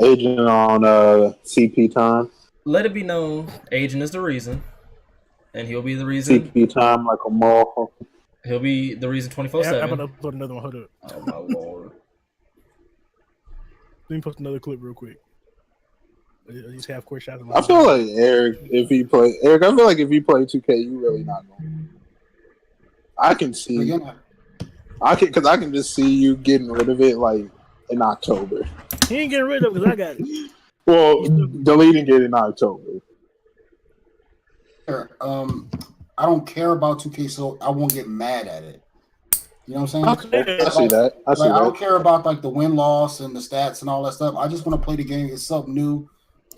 Agent on CP time. Let it be known, Agent is the reason, and he'll be the reason. CP time like a mall. He'll be the reason 24/7. I'm gonna upload another one. Hold up. Oh my lord. Let me post another clip real quick. These half court shots. I feel like Eric, I feel like if you play 2K, you really not going. I can see. I can just see you getting rid of it like in October. He ain't getting rid of it because I got it. Well, deleting it in October. I don't care about 2K, so I won't get mad at it. You know what I'm saying? Okay. I see that. I don't care about like the win-loss and the stats and all that stuff. I just want to play the game. It's something new.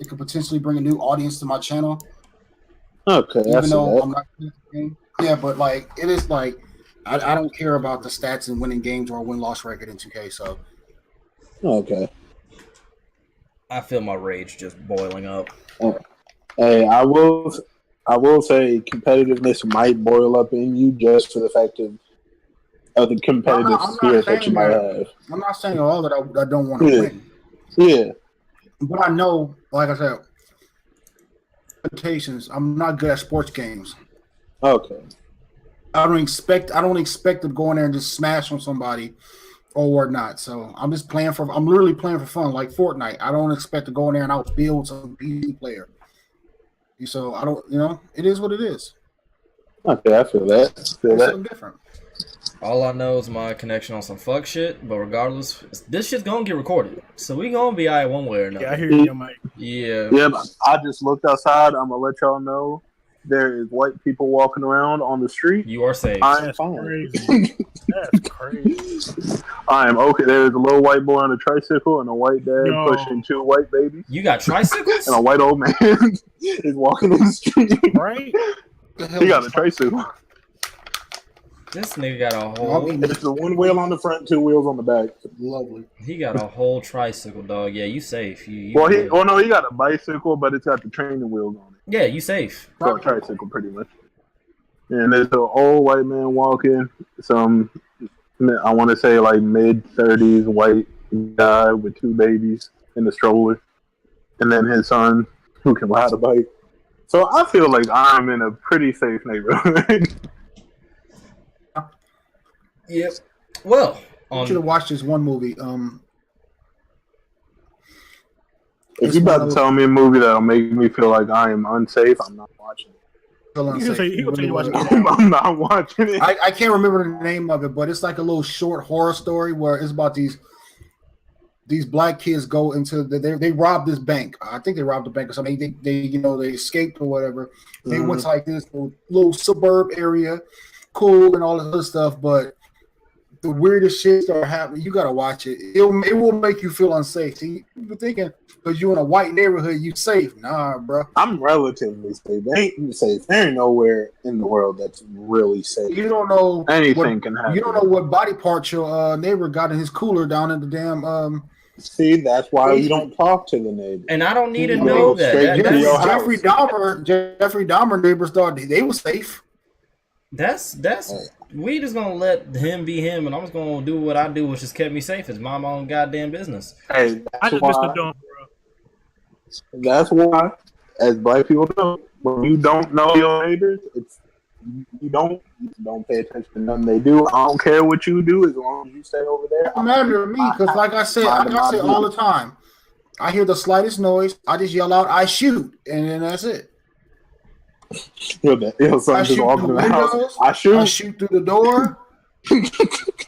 It could potentially bring a new audience to my channel. Okay, even though I'm not playing the game. Yeah, but like it is like I don't care about the stats and winning games or win-loss record in 2K. So okay. I feel my rage just boiling up. Hey, I will say competitiveness might boil up in you just for the fact of the competitive spirit that you might have. I'm not saying at all that I don't want to win. Yeah. But I know, like I said, limitations. I'm not good at sports games. Okay. I don't expect to go in there and just smash on somebody or whatnot. So I'm literally playing for fun, like Fortnite. I don't expect to go in there and outbuild some PC player. So I don't, it is what it is. Okay, I feel that. It's something different. All I know is my connection on some fuck shit, but regardless, this shit's gonna get recorded. So we gonna be alright one way or another. Yeah, I hear you, Mike. Yeah. Yeah, I just looked outside. I'm gonna let y'all know there is white people walking around on the street. You are safe. I'm fine. Crazy. That's crazy. I am okay. There's a little white boy on a tricycle and a white dad pushing 2 white babies. You got tricycles? And a white old man is walking in the street. Right? He got a tricycle. This nigga got a whole... It's the 1 wheel on the front, 2 wheels on the back. Lovely. He got a whole tricycle, dog. Yeah, you safe. He got a bicycle, but it's got the training wheels on it. Yeah, you safe. So a tricycle, pretty much. And there's an old white man walking. Some, I want to say like mid-30s white guy with 2 babies in the stroller. And then his son who can ride a bike. So I feel like I'm in a pretty safe neighborhood. Yep. Well, you should have watched this one movie. If you're about to tell me a movie that'll make me feel like I am unsafe, I'm not watching it. I'm not watching it. I can't remember the name of it, but it's like a little short horror story where it's about these black kids go into they robbed this bank. I think they robbed the bank or something. They escaped or whatever. They went to like this little suburb area, cool and all this other stuff, but the weirdest shit started happening. You gotta watch it. It will make you feel unsafe. See, you're thinking because you're in a white neighborhood, you safe. Nah, bro. I'm relatively safe. They ain't safe. There ain't nowhere in the world that's really safe. You don't know anything can happen. You don't know what body part your neighbor got in his cooler down in the damn. See, that's why you don't talk to the neighbor. And I don't need to know that. Jeffrey Dahmer neighbors thought they were safe. That's we just gonna let him be him, and I'm just gonna do what I do, which is kept me safe. It's my own goddamn business. Hey, that's why, as black people know, when you don't know your neighbors, you don't pay attention to nothing they do. I don't care what you do as long as you stay over there. It doesn't matter to me because, like I say all the time, I hear the slightest noise, I just yell out, "I shoot," and then that's it. Son just walking in the house. I shoot through the door.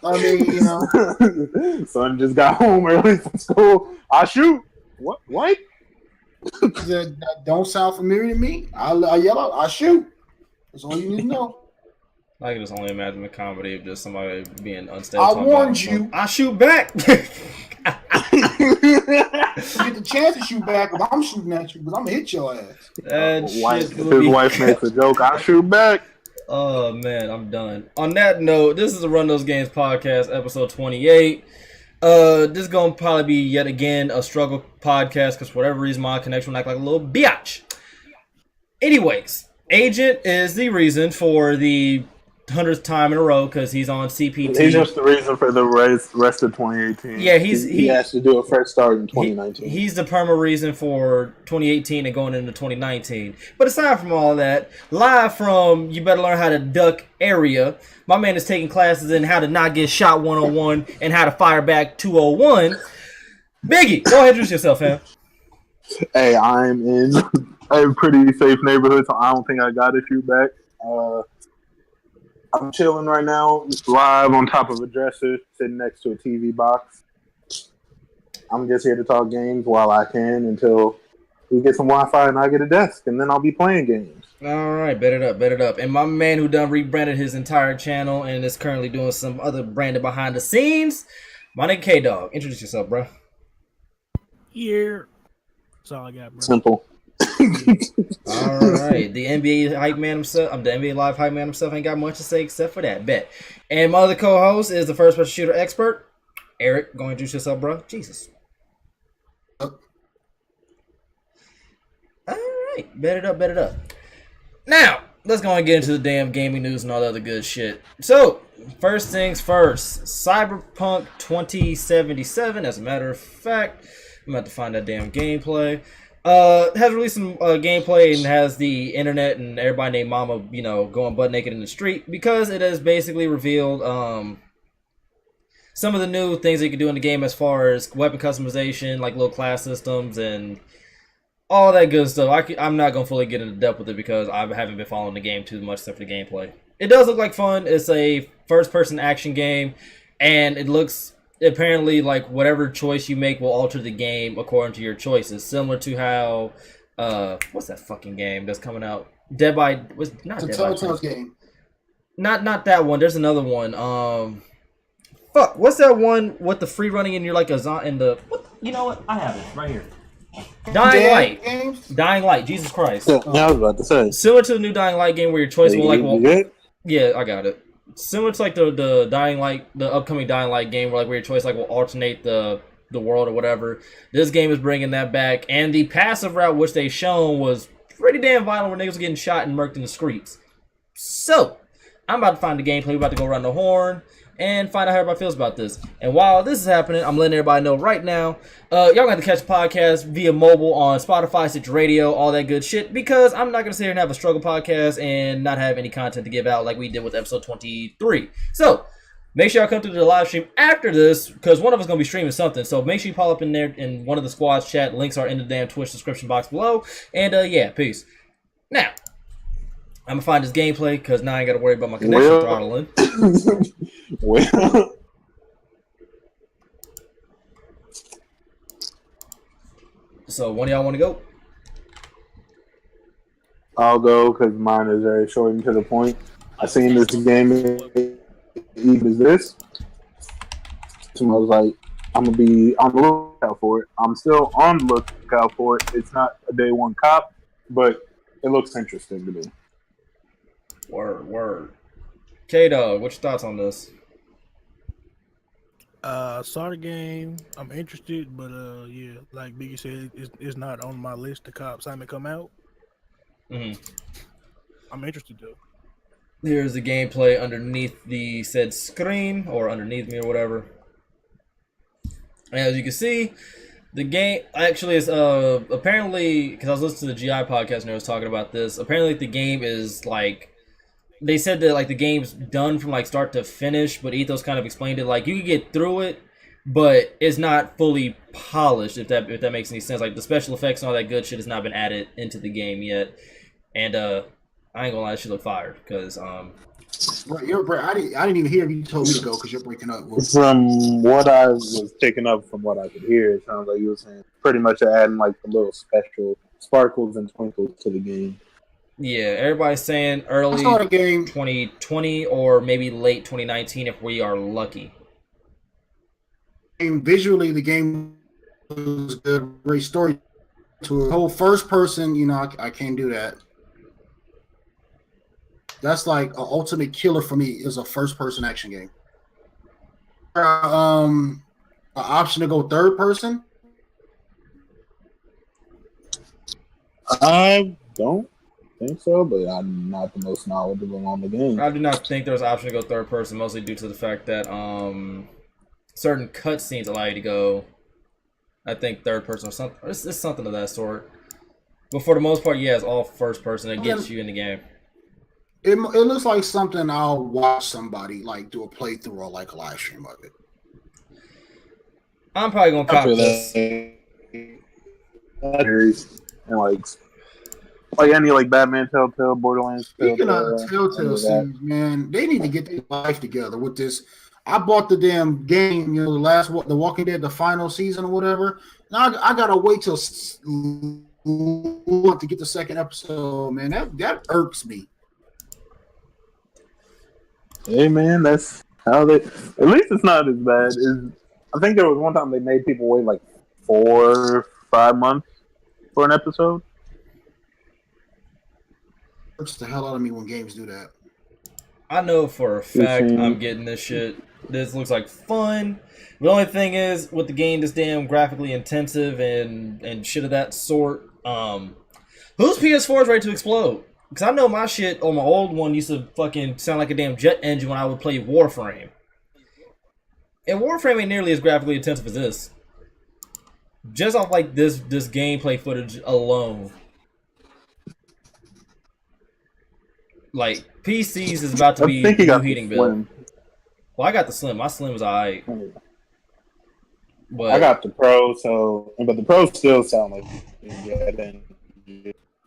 I mean, son just got home early from school. I shoot. What? That don't sound familiar to me. I yell out, "I shoot." That's all you need to know. I can just only imagine the comedy of just somebody being unstable. I warned you. I shoot back. You get the chance to shoot back, but I'm shooting at you because I'm gonna hit your ass. His wife makes a joke. I shoot back. Oh man, I'm done. On that note, this is a Run Those Games podcast, episode 28. This is gonna probably be yet again a struggle podcast because for whatever reason my connection will act like a little biatch. Anyways, Agent is the reason for the 100th time in a row because he's on CPT. He's just the reason for the rest of 2018. Yeah, he has to do a fresh start in 2019. He's the perma reason for 2018 and going into 2019. But aside from all that, live from You Better Learn How to Duck area, my man is taking classes in how to not get shot 101 and how to fire back 201. Biggie, go ahead and introduce yourself, fam. Hey, I'm in a pretty safe neighborhood, so I don't think I got to shoot back. I'm chilling right now, live on top of a dresser, sitting next to a TV box. I'm just here to talk games while I can until we get some Wi-Fi and I get a desk, and then I'll be playing games. All right, bet it up. And my man who done rebranded his entire channel and is currently doing some other branding behind the scenes, my nigga K-Dog. Introduce yourself, bro. Yeah. That's all I got, bro. Simple. All right, the NBA hype man himself. I'm the NBA live hype man himself. Ain't got much to say except for that. Bet. And my other co-host is the first person shooter expert, Eric. Go introduce yourself, bro. Jesus. All right, bet it up. Now let's go and get into the damn gaming news and all the other good shit. So first things first, Cyberpunk 2077. As a matter of fact, I'm about to find that damn gameplay. Has released some gameplay and has the internet and everybody named Mama, going butt naked in the street because it has basically revealed some of the new things that you can do in the game as far as weapon customization, like little class systems and all that good stuff. I'm not going to fully get into depth with it because I haven't been following the game too much except for the gameplay. It does look like fun. It's a first-person action game, and it looks... apparently, like, whatever choice you make will alter the game according to your choices. Similar to how, what's that fucking game that's coming out? Dead by, was not Dead by Telltale's game. Not that one. There's another one. Fuck, what's that one with the free running and you're like a zombie in the, what? You know what? I have it right here. Dying Light. Games? Dying Light. Jesus Christ. Yeah, I was about to say. Similar to the new Dying Light game where your choice will like, yeah, I got it. Similar to like the Dying Light, the upcoming Dying Light game, where your choice will alternate the world or whatever. This game is bringing that back, and the passive route which they shown was pretty damn violent, where niggas were getting shot and murked in the streets. So I'm about to find the gameplay. We're about to go around the horn and find out how everybody feels about this. And while this is happening, I'm letting everybody know right now, y'all gonna have to catch the podcast via mobile on Spotify, Stitcher Radio, all that good shit, because I'm not gonna sit here and have a struggle podcast and not have any content to give out like we did with episode 23. So make sure y'all come to the live stream after this, because one of us gonna be streaming something. So make sure you pop up in there in one of the squads chat. Links are in the damn Twitch description box below. And yeah, peace. Now I'm gonna find this gameplay because now I ain't gotta worry about my connection throttling. Well, so one of y'all want to go? I'll go because mine is very short and to the point. I seen this game even as this. So I was like, I'm gonna be on the lookout for it. I'm still on the lookout for it. It's not a day one cop, but it looks interesting to me. Word. K-Dog, what's your thoughts on this? Saw the game. I'm interested, but yeah, like Biggie said, it's not on my list. The cops haven't come out. Mm-hmm. I'm interested though. Here's the gameplay underneath the said screen, or underneath me, or whatever. And as you can see, the game actually is apparently, because I was listening to the GI podcast and I was talking about this. Apparently, the game is like, they said that like the game's done from like start to finish, but Ethos kind of explained it like you can get through it, but it's not fully polished. If that makes any sense, like the special effects and all that good shit has not been added into the game yet. And I ain't gonna lie, she look fired because Bro, I didn't even hear if you told me to go because you're breaking up. From what I was picking up from what I could hear, it sounds like you were saying pretty much adding like the little special sparkles and twinkles to the game. Yeah, everybody's saying early 2020 or maybe late 2019 if we are lucky. And visually, the game was good. Great story to a whole first person. You know, I can't do that. That's like an ultimate killer for me. Is a first person action game. An option to go third person. I don't think so, but I'm not the most knowledgeable on the game. I do not think there's an option to go third person, mostly due to the fact that certain cutscenes allow you to go, I think, third person or something. It's something of that sort. But for the most part, yeah, it's all first person that gets you in the game. It looks like something I'll watch somebody like do a playthrough or like a live stream of it. I'm probably gonna copy this. And like any like Batman, Telltale, Borderlands. Speaking of Telltale series, man, they need to get their life together with this. I bought the damn game, the Walking Dead, the final season or whatever. Now I gotta wait till to get the second episode, man. That irks me. Hey man, that's how they. At least it's not as bad. I think there was one time they made people wait like 4 or 5 months for an episode. Irks the hell out of me when games do that. I know for a fact I'm getting this shit. This looks like fun. The only thing is, with the game this damn graphically intensive and shit of that sort, whose PS4 is ready to explode? Because I know my shit on my old one used to fucking sound like a damn jet engine when I would play Warframe. And Warframe ain't nearly as graphically intensive as this. Just off like this gameplay footage alone. Like, PCs is about to be new heating bill. Well, I got the Slim. My Slim was alright. But I got the Pro, but the Pro still sound like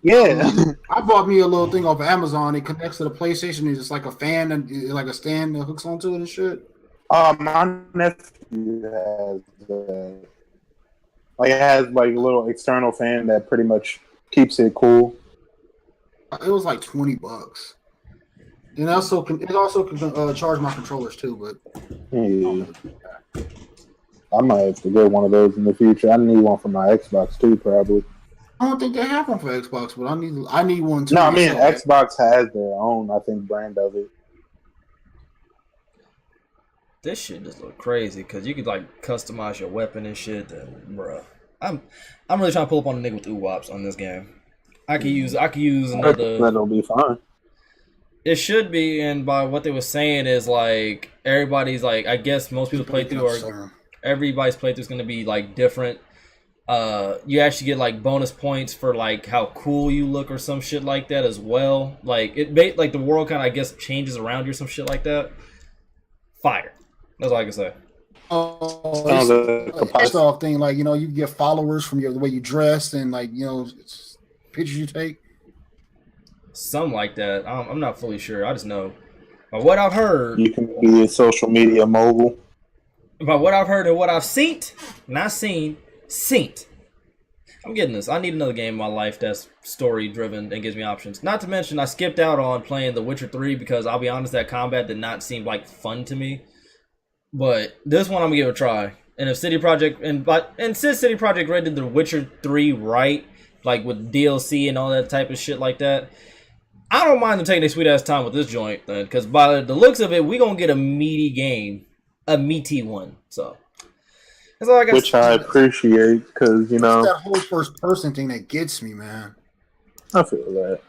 yeah. I bought me a little thing off of Amazon. It connects to the PlayStation. It's like a fan and like a stand that hooks onto it and shit. My nephew has it has like a little external fan that pretty much keeps it cool. It was like $20. And it also can charge my controllers too, but yeah. I might have to get one of those in the future. I need one for my Xbox too, probably. I don't think they have one for Xbox, but I need one too. No, I mean Xbox has their own, I think, brand of it. this shit just look crazy because you could like customize your weapon and shit. And, bruh, I'm really trying to pull up on the nigga with ooh-wops on this game. I could use another. That'll be fine. It should be, and by what they were saying is like everybody's like, I guess most people playthrough are everybody's playthrough is gonna be like different. You actually get like bonus points for like how cool you look or some shit like that as well. Like like the world kind of I guess changes around you or some shit like that. Fire. That's all I can say. Oh, it's a lifestyle thing. Like, you know, you get followers from the way you dress and like, you know, pictures you take. Something like that. I'm not fully sure. I just know. By what I've heard, you can be a social media mogul. By what I've heard and what I've seen, I'm getting this. I need another game in my life that's story driven and gives me options. Not to mention, I skipped out on playing The Witcher 3 because I'll be honest, that combat did not seem like fun to me. But this one I'm gonna give it a try. And if City Project since City Project Red did The Witcher 3 right, like with DLC and all that type of shit like that, I don't mind them taking their sweet ass time with this joint then, because by the looks of it, we gonna get a meaty game, a meaty one. So that's all I got. Which I appreciate, because you know it's that whole first person thing that gets me, man. I feel that.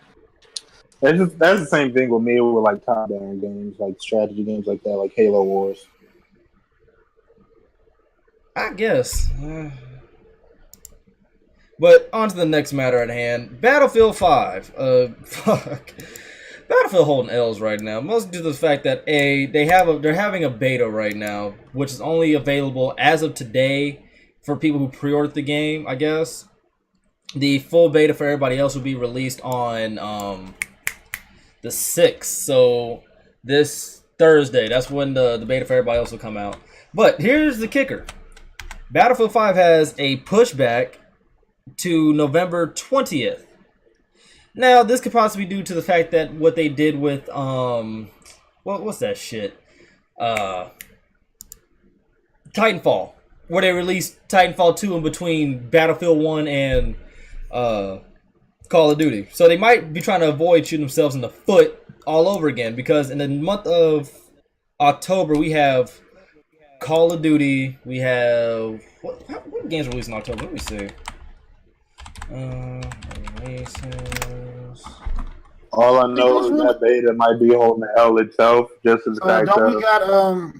That's the same thing with me with like top-down games, like strategy games like that, like Halo Wars. I guess. But on to the next matter at hand. Battlefield 5. Fuck. Battlefield holding L's right now. Mostly due to the fact that they're having a beta right now, which is only available as of today for people who pre-ordered the game, I guess. The full beta for everybody else will be released on the 6th. So this Thursday, that's when the beta for everybody else will come out. But here's the kicker. Battlefield 5 has a pushback to November 20th. Now, this could possibly be due to the fact that what they did with what's that shit? Titanfall, where they released Titanfall 2 in between Battlefield 1 and Call of Duty. So they might be trying to avoid shooting themselves in the foot all over again, because in the month of October we have Call of Duty, we have what games released in October? Let me see. Releases. All I know is that beta might be holding the L itself, just as the fact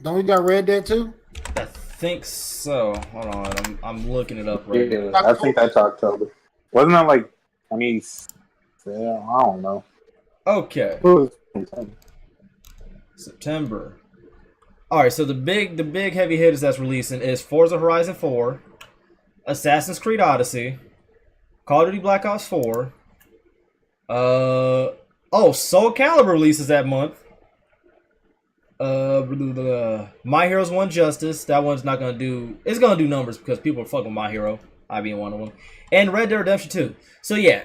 don't we got Red Dead too? I think so. Hold on, I'm looking it up right now. I think that's October. Wasn't that like? I mean, yeah, I don't know. Okay. September. All right, so the big heavy hitters that's releasing is Forza Horizon 4, Assassin's Creed Odyssey, Call of Duty Black Ops 4. Soul Calibur releases that month. My Hero's One Justice. That one's not gonna do. It's gonna do numbers because people are fucking with My Hero. I being one of them. And Red Dead Redemption 2. So yeah,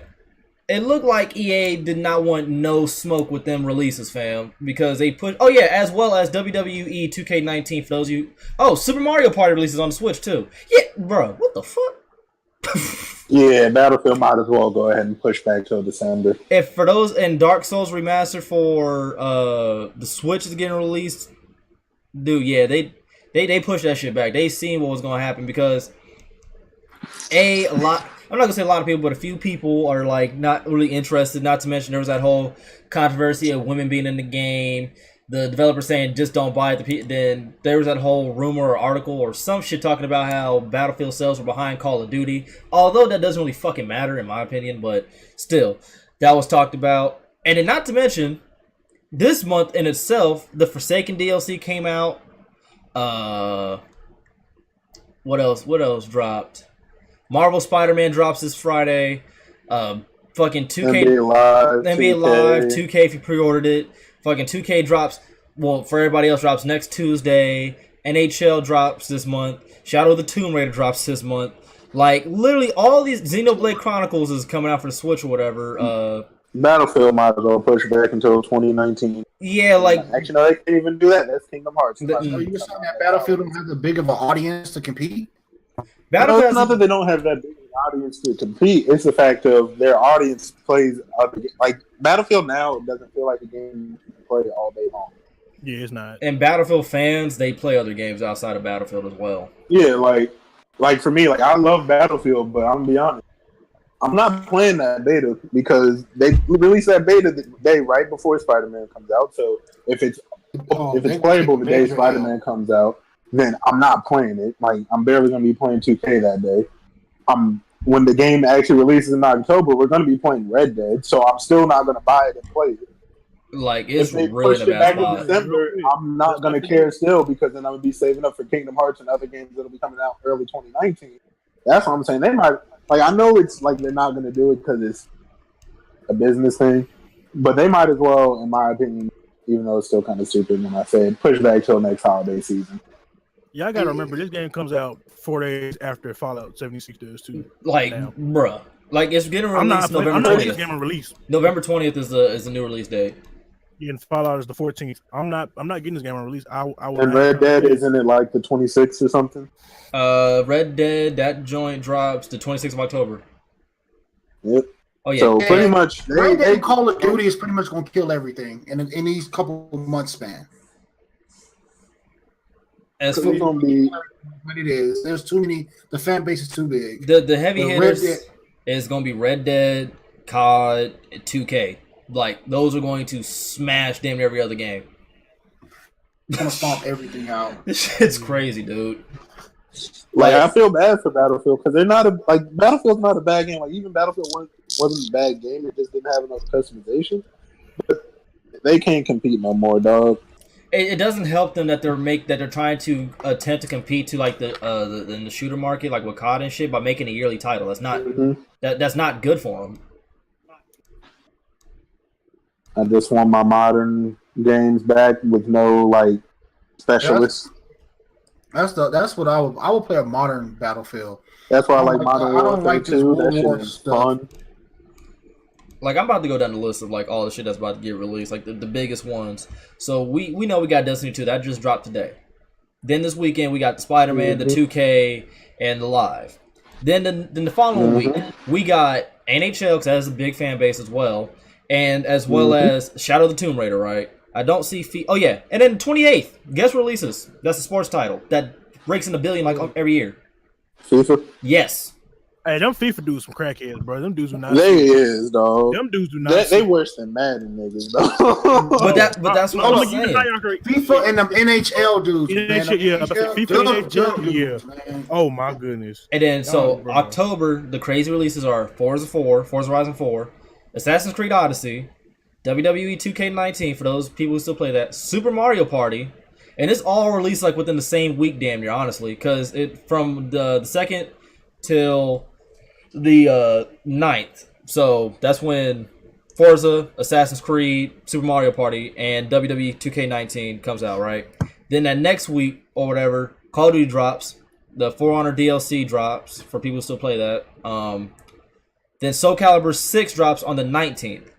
it looked like EA did not want no smoke with them releases, fam, because they put. Oh yeah, as well as WWE 2K19 for those of you. Oh, Super Mario Party releases on the Switch too. Yeah, bro, what the fuck? Yeah, Battlefield might as well go ahead and push back till December. If for those and Dark Souls Remastered for the Switch is getting released, dude, yeah, they pushed that shit back. They seen what was gonna happen because a lot. I'm not gonna say a lot of people, but a few people are like not really interested. Not to mention there was that whole controversy of women being in the game. The developer saying just don't buy it. Then there was that whole rumor or article or some shit talking about how Battlefield sales were behind Call of Duty. Although that doesn't really fucking matter in my opinion, but still, that was talked about. And then not to mention, this month in itself, the Forsaken DLC came out. What else? What else dropped? Marvel SpiderMan drops this Friday. Fucking 2K NBA Live 2K if you pre-ordered it. Fucking 2K drops, well, for everybody else drops next Tuesday. NHL drops this month. Shadow of the Tomb Raider drops this month. Like, literally all these, Xenoblade Chronicles is coming out for the Switch or whatever. Battlefield might as well push back until 2019. Yeah, like... Actually, no, they can't even do that. That's Kingdom Hearts. So you're saying that Battlefield don't have a big of an audience to compete? Battlefield, it's not that they don't have that big of an audience to compete. It's the fact of their audience plays other games. Like, Battlefield now doesn't feel like a game you can play all day long. Yeah, it's not. And Battlefield fans, they play other games outside of Battlefield as well. Yeah, like for me, like I love Battlefield, but I'm gonna be honest, I'm not playing that beta because they released that beta the day right before Spider-Man comes out. So if it's playable the day Spider-Man comes out, then I'm not playing it. Like I'm barely gonna be playing 2K that day. When the game actually releases in October, we're gonna be playing Red Dead, so I'm still not gonna buy it and play it. Like it's if they really push it back in December, I'm not gonna care still because then I'm gonna be saving up for Kingdom Hearts and other games that'll be coming out early 2019. That's what I'm saying. They might I know it's like they're not gonna do it because it's a business thing, but they might as well, in my opinion, even though it's still kind of stupid when I say it, push back till next holiday season. Yeah, I gotta remember this game comes out 4 days after Fallout 76 does too. Like, bruh, like it's getting released November 20th. Game release. November 20th is the new release date. Yeah, and Fallout is the 14th. I'm not getting this game on release. And Red Dead, isn't it like the 26th or something? Red Dead, that joint drops the 26th of October. Yep. Oh yeah. So pretty much, Red Dead Call of Duty is pretty much gonna kill everything in these couple of months span. As for what it is, there's too many. The fan base is too big. The heavy hitters is going to be Red Dead, COD, and 2K. Like those are going to smash damn near every other game. It's gonna stomp everything out. This shit's crazy, dude. Like I feel bad for Battlefield because they're not Battlefield's not a bad game. Like even Battlefield wasn't a bad game. It just didn't have enough customization. But they can't compete no more, dog. It doesn't help them that they're trying to attempt to compete to like in the shooter market, like with COD and shit, by making a yearly title. That's not that's not good for them. I just want my modern games back with no like specialists. That's what I would play a modern Battlefield. That's why I like Modern Warfare 2. That shit is fun. Like I'm about to go down the list of like all the shit that's about to get released, like the biggest ones. So we know we got Destiny 2 that just dropped today. Then this weekend we got the Spider-Man, the 2K, and the Live. Then the following week we got NHL because that has a big fan base as well, and as well as Shadow of the Tomb Raider. Right? I don't see oh yeah, and then 28th guest releases. That's a sports title that breaks in $1 billion like every year. FIFA. Yes. Hey, them FIFA dudes some crackheads, bro. Them dudes do not. They is, dog. Them dudes do not. They worse than Madden niggas, though. but that's what I'm saying. FIFA and them NHL dudes. FIFA NHL, yeah. Oh my goodness. And then October, the crazy releases are Forza Horizon 4, Assassin's Creed Odyssey, WWE 2K19 for those people who still play that, Super Mario Party, and it's all released like within the same week, damn near, honestly, because it from the 2nd till the 9th. So that's when Forza, Assassin's Creed, Super Mario Party, and WWE 2K19 comes out, right? Then that next week or whatever, Call of Duty drops, the For Honor DLC drops for people who still play that. Then Soul Calibur 6 drops on the 19th.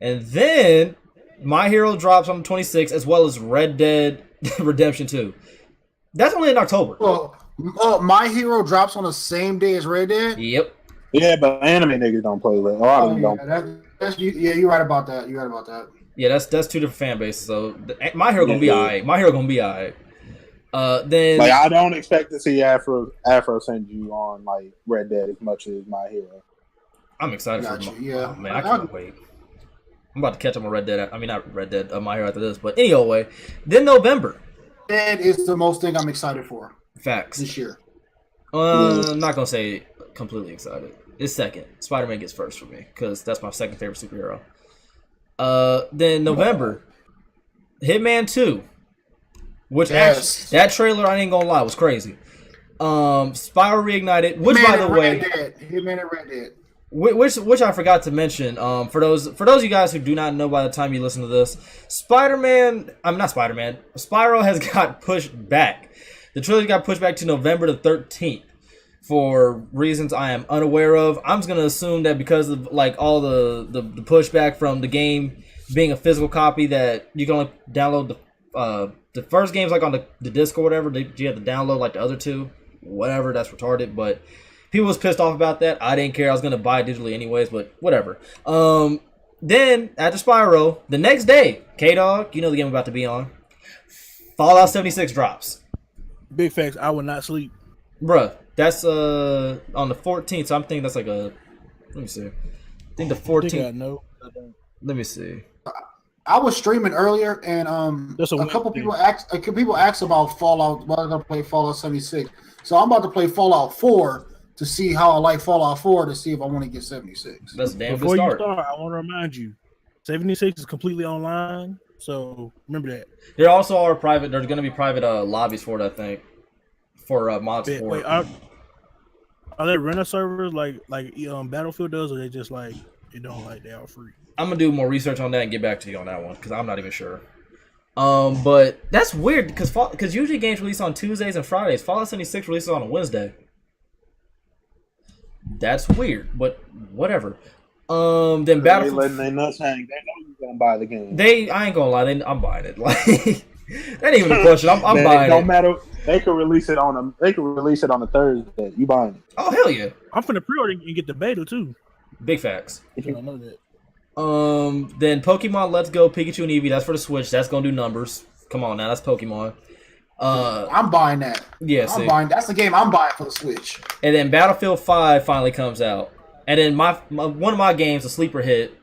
And then My Hero drops on the 26th, as well as Red Dead Redemption 2. That's only in October. Well, My Hero drops on the same day as Red Dead? Yep. Yeah, but anime niggas don't play that. A lot of them don't. You're right about that. Yeah, that's two different fan bases. So My Hero gonna be alright. My Hero gonna be alright. Then like I don't expect to see Afro send you on like Red Dead as much as My Hero. I'm excited for you. Yeah, man, I can't wait. I'm about to catch up on Red Dead. I mean, not Red Dead. My Hero after this, but anyway. Then November. That is the most thing I'm excited for. Facts. This year. I'm not gonna say completely excited. It's second. SpiderMan gets first for me because that's my second favorite superhero. Then November, Hitman 2, which actually that trailer, I ain't gonna lie, was crazy. Spyro Reignited, which by the way, Hitman and Red Dead. Which I forgot to mention. For those of you guys who do not know by the time you listen to this, Spyro has got pushed back. The trailer got pushed back to November the 13th for reasons I am unaware of. I'm just gonna assume that because of like all the pushback from the game being a physical copy, that you can only download the first game's like on the disc or whatever. You have to download like the other two, whatever. That's retarded, but. People was pissed off about that. I didn't care. I was going to buy it digitally anyways, but whatever. Then, after Spyro, the next day, K-Dog, you know the game I'm about to be on, Fallout 76 drops. Big facts. I will not sleep. Bruh, that's on the 14th, so I'm thinking that's like a... Let me see. I think the 14th... No, let me see. I was streaming earlier, and a couple people asked about Fallout, whether I'm going to play Fallout 76. So I'm about to play Fallout 4 to see how I like Fallout 4 to see if I want to get 76. That's a damn Before good you start. start, I want to remind you, 76 is completely online, so remember that. There also are private. There's going to be private lobbies for it, I think, for mods. Wait, are they renter servers like Battlefield does, or they just like you don't like they are free? I'm gonna do more research on that and get back to you on that one because I'm not even sure. But that's weird because usually games release on Tuesdays and Fridays. Fallout 76 releases on a Wednesday. That's weird, but whatever. Then Battlefield. Letting their nuts hang. They know you're gonna buy the game. I ain't gonna lie. I'm buying it. Like that ain't even a question. I'm Man, buying it. Don't matter. They could release it on a Thursday. You buying it? Oh hell yeah! I'm finna pre-order and get the beta too. Big facts. I don't know that. Then Pokemon Let's Go Pikachu and Eevee. That's for the Switch. That's gonna do numbers. Come on now, that's Pokemon. I'm buying that. Yeah, that's the game I'm buying for the Switch. And then Battlefield 5 finally comes out. And then one of my games, a sleeper hit,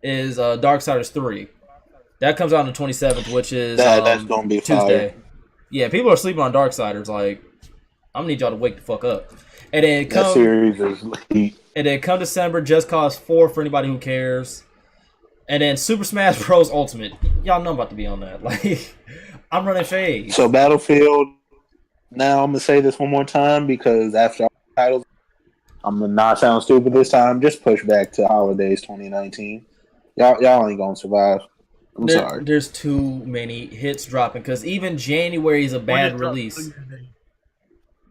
is Darksiders 3. That comes out on the 27th, which is that's gonna be Tuesday. fire. Yeah, people are sleeping on Darksiders. Like, I'm gonna need y'all to wake the fuck up. And then That series is heat. And then come December, Just Cause 4 for anybody who cares. And then Super Smash Bros. Ultimate. Y'all know I'm about to be on that. Like, I'm running shade. So Battlefield. Now I'm gonna say this one more time because after all the titles, I'm gonna not sound stupid this time. Just push back to holidays 2019. Y'all ain't gonna survive. I'm sorry. There's too many hits dropping because even January is a bad release.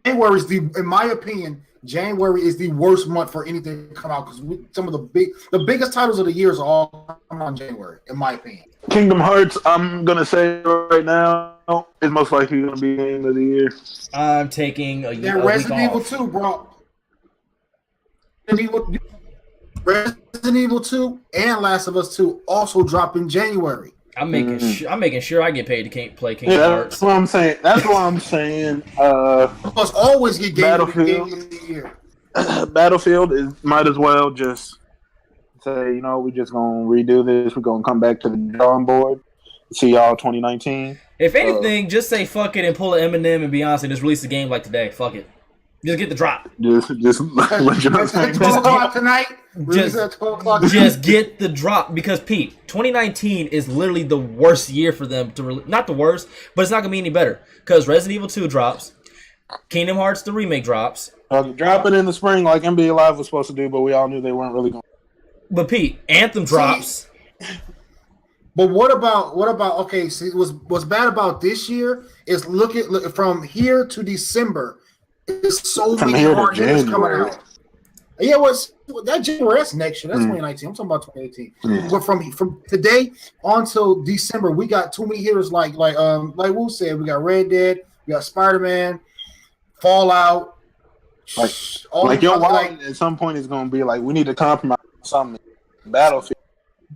January is in my opinion, January is the worst month for anything to come out because some of the biggest titles of the years are all come on January, in my opinion. Kingdom Hearts, I'm gonna say right now, is most likely gonna be game of the year. I'm taking a year. Resident Evil 2, bro. Resident Evil 2 and Last of Us 2 also drop in January. I'm making sure I get paid to play Kingdom Hearts. That's what I'm saying. That's what I'm saying. Must always get game of the year. Battlefield might as well just say, we just gonna redo this. We're gonna come back to the drawing board. See y'all 2019. If anything, just say fuck it and pull an Eminem and Beyonce and just release the game like today. Fuck it. Just get the drop. Just at 12 o'clock tonight. Just get the drop because Pete, 2019 is literally the worst year for them to not the worst, but it's not gonna be any better because Resident Evil 2 drops, Kingdom Hearts the remake drops. Dropping in the spring like NBA Live was supposed to do, but we all knew they weren't really going. But Pete, Anthem drops. But what about okay? See, what's bad about this year is look from here to December. There's so many hard games coming out. Yeah, that January? That's next year. That's 2019. I'm talking about 2018. Yeah. But from today until December, we got too many hitters. Like Wu said, we got Red Dead, we got SpiderMan, Fallout. Like your wallet at some point is going to be like, we need to compromise something. Battlefield.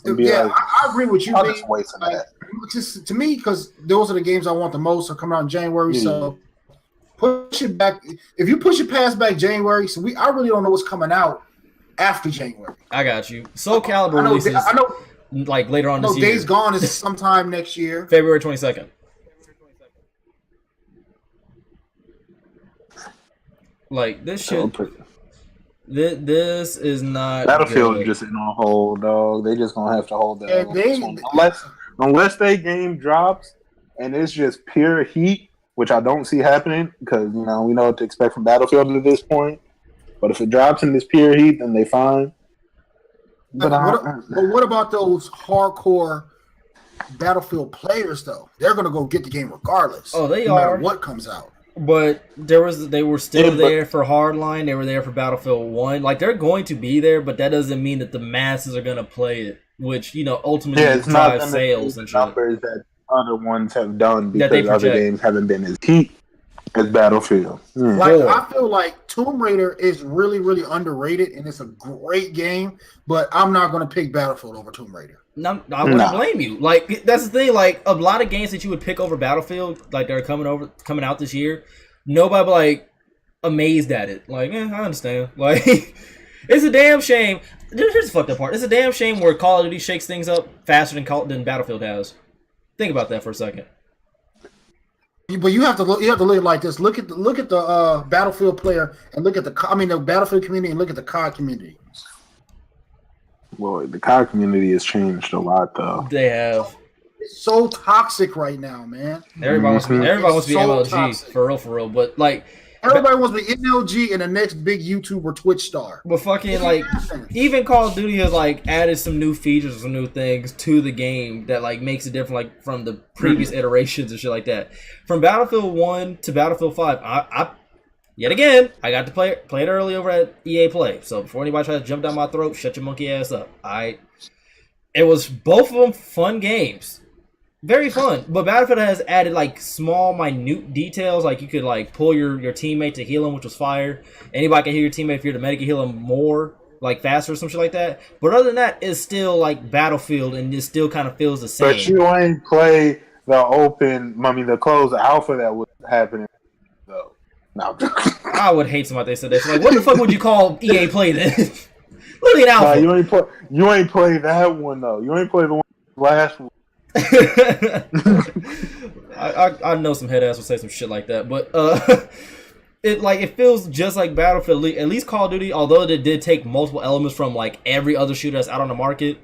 I agree with you. I'll just wait for that. Just to me, because those are the games I want the most. Are coming out in January, so. Push it back. If you push it past back January, so I really don't know what's coming out after January. I got you. Soul Calibur releases like later on this year. Days Gone is sometime next year. February 22nd. Like this shit. This is not Battlefield just in a hold, dog. They just gonna have to hold that. Unless they game drops and it's just pure heat. Which I don't see happening because, we know what to expect from Battlefield at this point. But if it drops in this pure heat, then they fine. But what about those hardcore Battlefield players, though? They're going to go get the game regardless. Oh, they no are. matter what comes out. But they were still there for Hardline. They were there for Battlefield 1. Like, they're going to be there, but that doesn't mean that the masses are going to play it, which, ultimately drives sales and shit. Numbers that other ones have done because other games haven't been as heat as Battlefield. I feel like Tomb Raider is really, really underrated, and it's a great game, but I'm not going to pick Battlefield over Tomb Raider. No, I wouldn't blame you. Like, that's the thing. Like, a lot of games that you would pick over Battlefield, like, they're coming out this year, nobody, like, amazed at it. Like, I understand. Like, it's a damn shame. Here's the fucked up part. It's a damn shame where Call of Duty shakes things up faster than Battlefield has. Think about that for a second. But you have to look. You have to look like this. Look at the Battlefield player and look at the Battlefield community and look at the COD community. Well, the COD community has changed a lot, though. They have. It's so toxic right now, man. Everybody wants to be MLG toxic. for real. But like. Everybody wants to be MLG and the next big YouTuber Twitch star. But fucking like, even Call of Duty has like added some new features, some new things to the game that like makes it different, like from the previous iterations and shit like that. From Battlefield 1 to Battlefield 5, I yet again I got to play it early over at EA Play. So before anybody tries to jump down my throat, shut your monkey ass up. It was both of them fun games. Very fun, but Battlefield has added like small, minute details. Like you could like pull your teammate to heal him, which was fire. Anybody can heal your teammate if you're the medic, heal him more, like faster or some shit like that. But other than that, it's still like Battlefield, and it still kind of feels the same. But you ain't play the closed alpha that was happening. though. No. I would hate somebody that said that. Like, what the fuck would you call EA Play then? Look at Alpha. You ain't play that one though. You ain't play the one last one. I know some head ass will say some shit like that, but it feels just like Battlefield. At least Call of Duty, although it did take multiple elements from like every other shooter that's out on the market,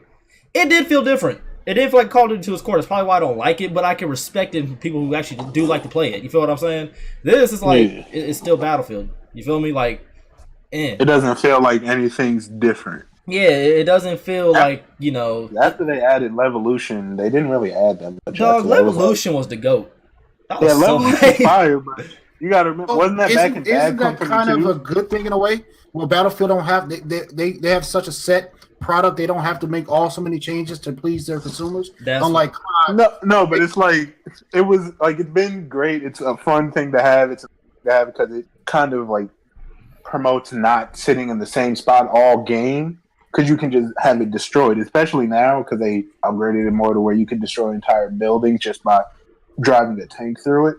it did feel different. It did feel like Call of Duty to its core. That's probably why I don't like it, but I can respect it from people who actually do like to play it. You feel what I'm saying? This is like it's still Battlefield. You feel me? Like, it doesn't feel like anything's different. Yeah, it doesn't feel like, you know. After they added Levolution, they didn't really add that much. Dog, Levolution was the GOAT. Levolution was fire, but you got to remember, wasn't that back in Bad Company? Isn't that kind of a good thing in a way? Well, Battlefield don't have they have such a set product, they don't have to make so many changes to please their consumers. Unlike no, but it's like it's been great. It's a fun thing to have. It's because it kind of like promotes not sitting in the same spot all game. Because you can just have it destroyed, especially now because they upgraded it more to where you can destroy entire buildings just by driving a tank through it.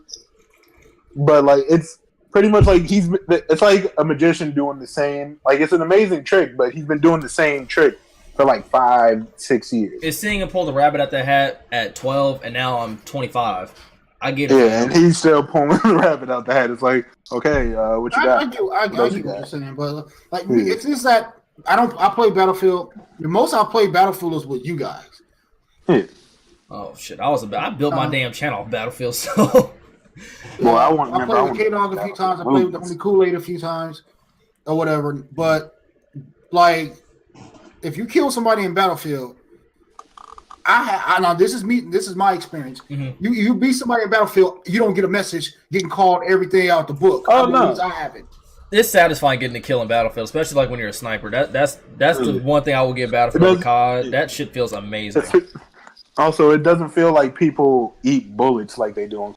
But like it's pretty much like it's like a magician doing the same. Like it's an amazing trick, but he's been doing the same trick for like 5-6 years. It's seeing him pull the rabbit out the hat at 12, and now I'm 25. I get it. Yeah, and he's still pulling the rabbit out the hat. It's like, okay, what you got? I get what you're saying, but like it's just that I play Battlefield. The most I play Battlefield is with you guys. Yeah. Oh shit! I built my damn channel off Battlefield, so. Well, I played with K-Dog a few times. I played with the homie Kool-Aid a few times, or whatever. But like, if you kill somebody in Battlefield, I know this is me. This is my experience. Mm-hmm. You beat somebody in Battlefield, you don't get a message getting called everything out the book. Oh no, I haven't. It's satisfying getting a kill in Battlefield, especially like when you're a sniper. That's the one thing I will give Battlefield COD. That shit feels amazing. Also, it doesn't feel like people eat bullets like they do on.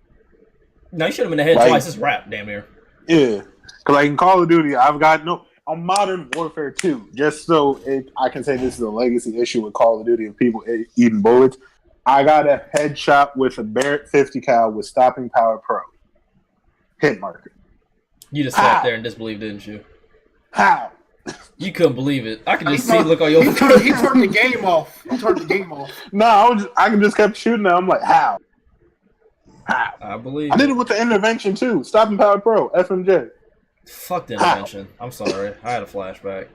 No, you should have been in the head twice. It's rap, damn near. Yeah, because like in Call of Duty, I've got on Modern Warfare 2, just so I can say this is a legacy issue with Call of Duty of people eating bullets. I got a headshot with a Barrett 50 cal with Stopping Power Pro hit marker. You just sat there and disbelieved, didn't you? How? You couldn't believe it. I can just see the look on your face. He turned the game off. No, I can just kept shooting now. I'm like, how? I believe. I did it with the intervention too. Stopping Power Pro, FMJ. Fuck the intervention. I'm sorry. I had a flashback.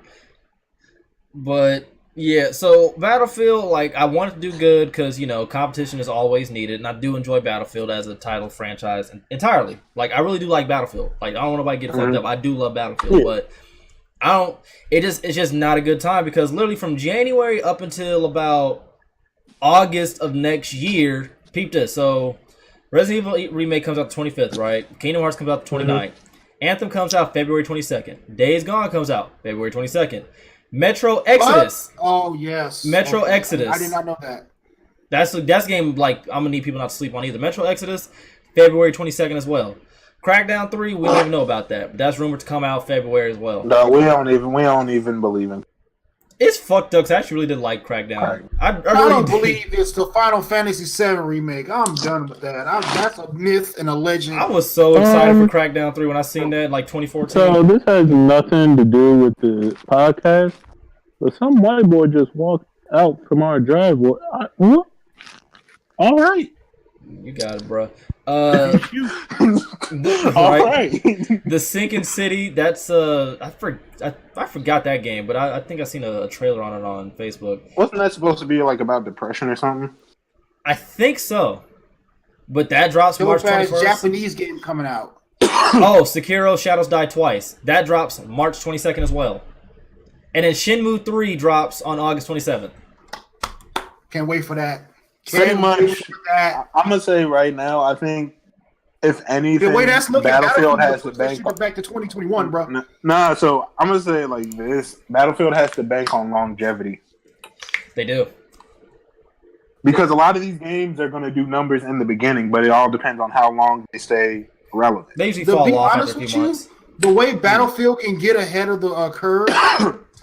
But yeah, so Battlefield, like I want it to do good because competition is always needed, and I do enjoy Battlefield as a title franchise entirely. Like I really do like Battlefield. Like I don't want nobody to get fucked up. I do love Battlefield, but I don't. It's just not a good time because literally from January up until about August of next year, peep this. So Resident Evil Remake comes out the 25th, right? Kingdom Hearts comes out the 29th. Anthem comes out February 22nd. Days Gone comes out February 22nd. Metro Exodus. What? Oh, yes. Metro Exodus. I did not know that. That's a game like I'm going to need people not to sleep on either. Metro Exodus, February 22nd as well. Crackdown 3, we don't even know about that. But that's rumored to come out February as well. No, we don't even believe in. It's fucked up because I actually really did like Crackdown. I really don't believe it's the Final Fantasy VII remake. I'm done with that. That's a myth and a legend. I was so excited for Crackdown 3 when I seen that in like 2014. So this has nothing to do with the podcast, but some white boy just walked out from our driveway. What? All right. You got it, bro. All right. The Sinking City. That's I forgot that game, but I think I seen a trailer on it on Facebook. Wasn't that supposed to be like about depression or something? I think so. But that drops March 21st. Japanese game coming out. Oh, Sekiro: Shadows Die Twice. That drops March 22nd as well. And then Shenmue 3 drops on August 27th. Can't wait for that. Pretty much. I'm gonna say right now, I think if anything, the way that's looking, Battlefield has to bank back to 2021, bro. Nah, so I'm gonna say it like this: Battlefield has to bank on longevity. They do. Because a lot of these games are going to do numbers in the beginning, but it all depends on how long they stay relevant. They usually fall off after a few months. The way Battlefield can get ahead of the curve,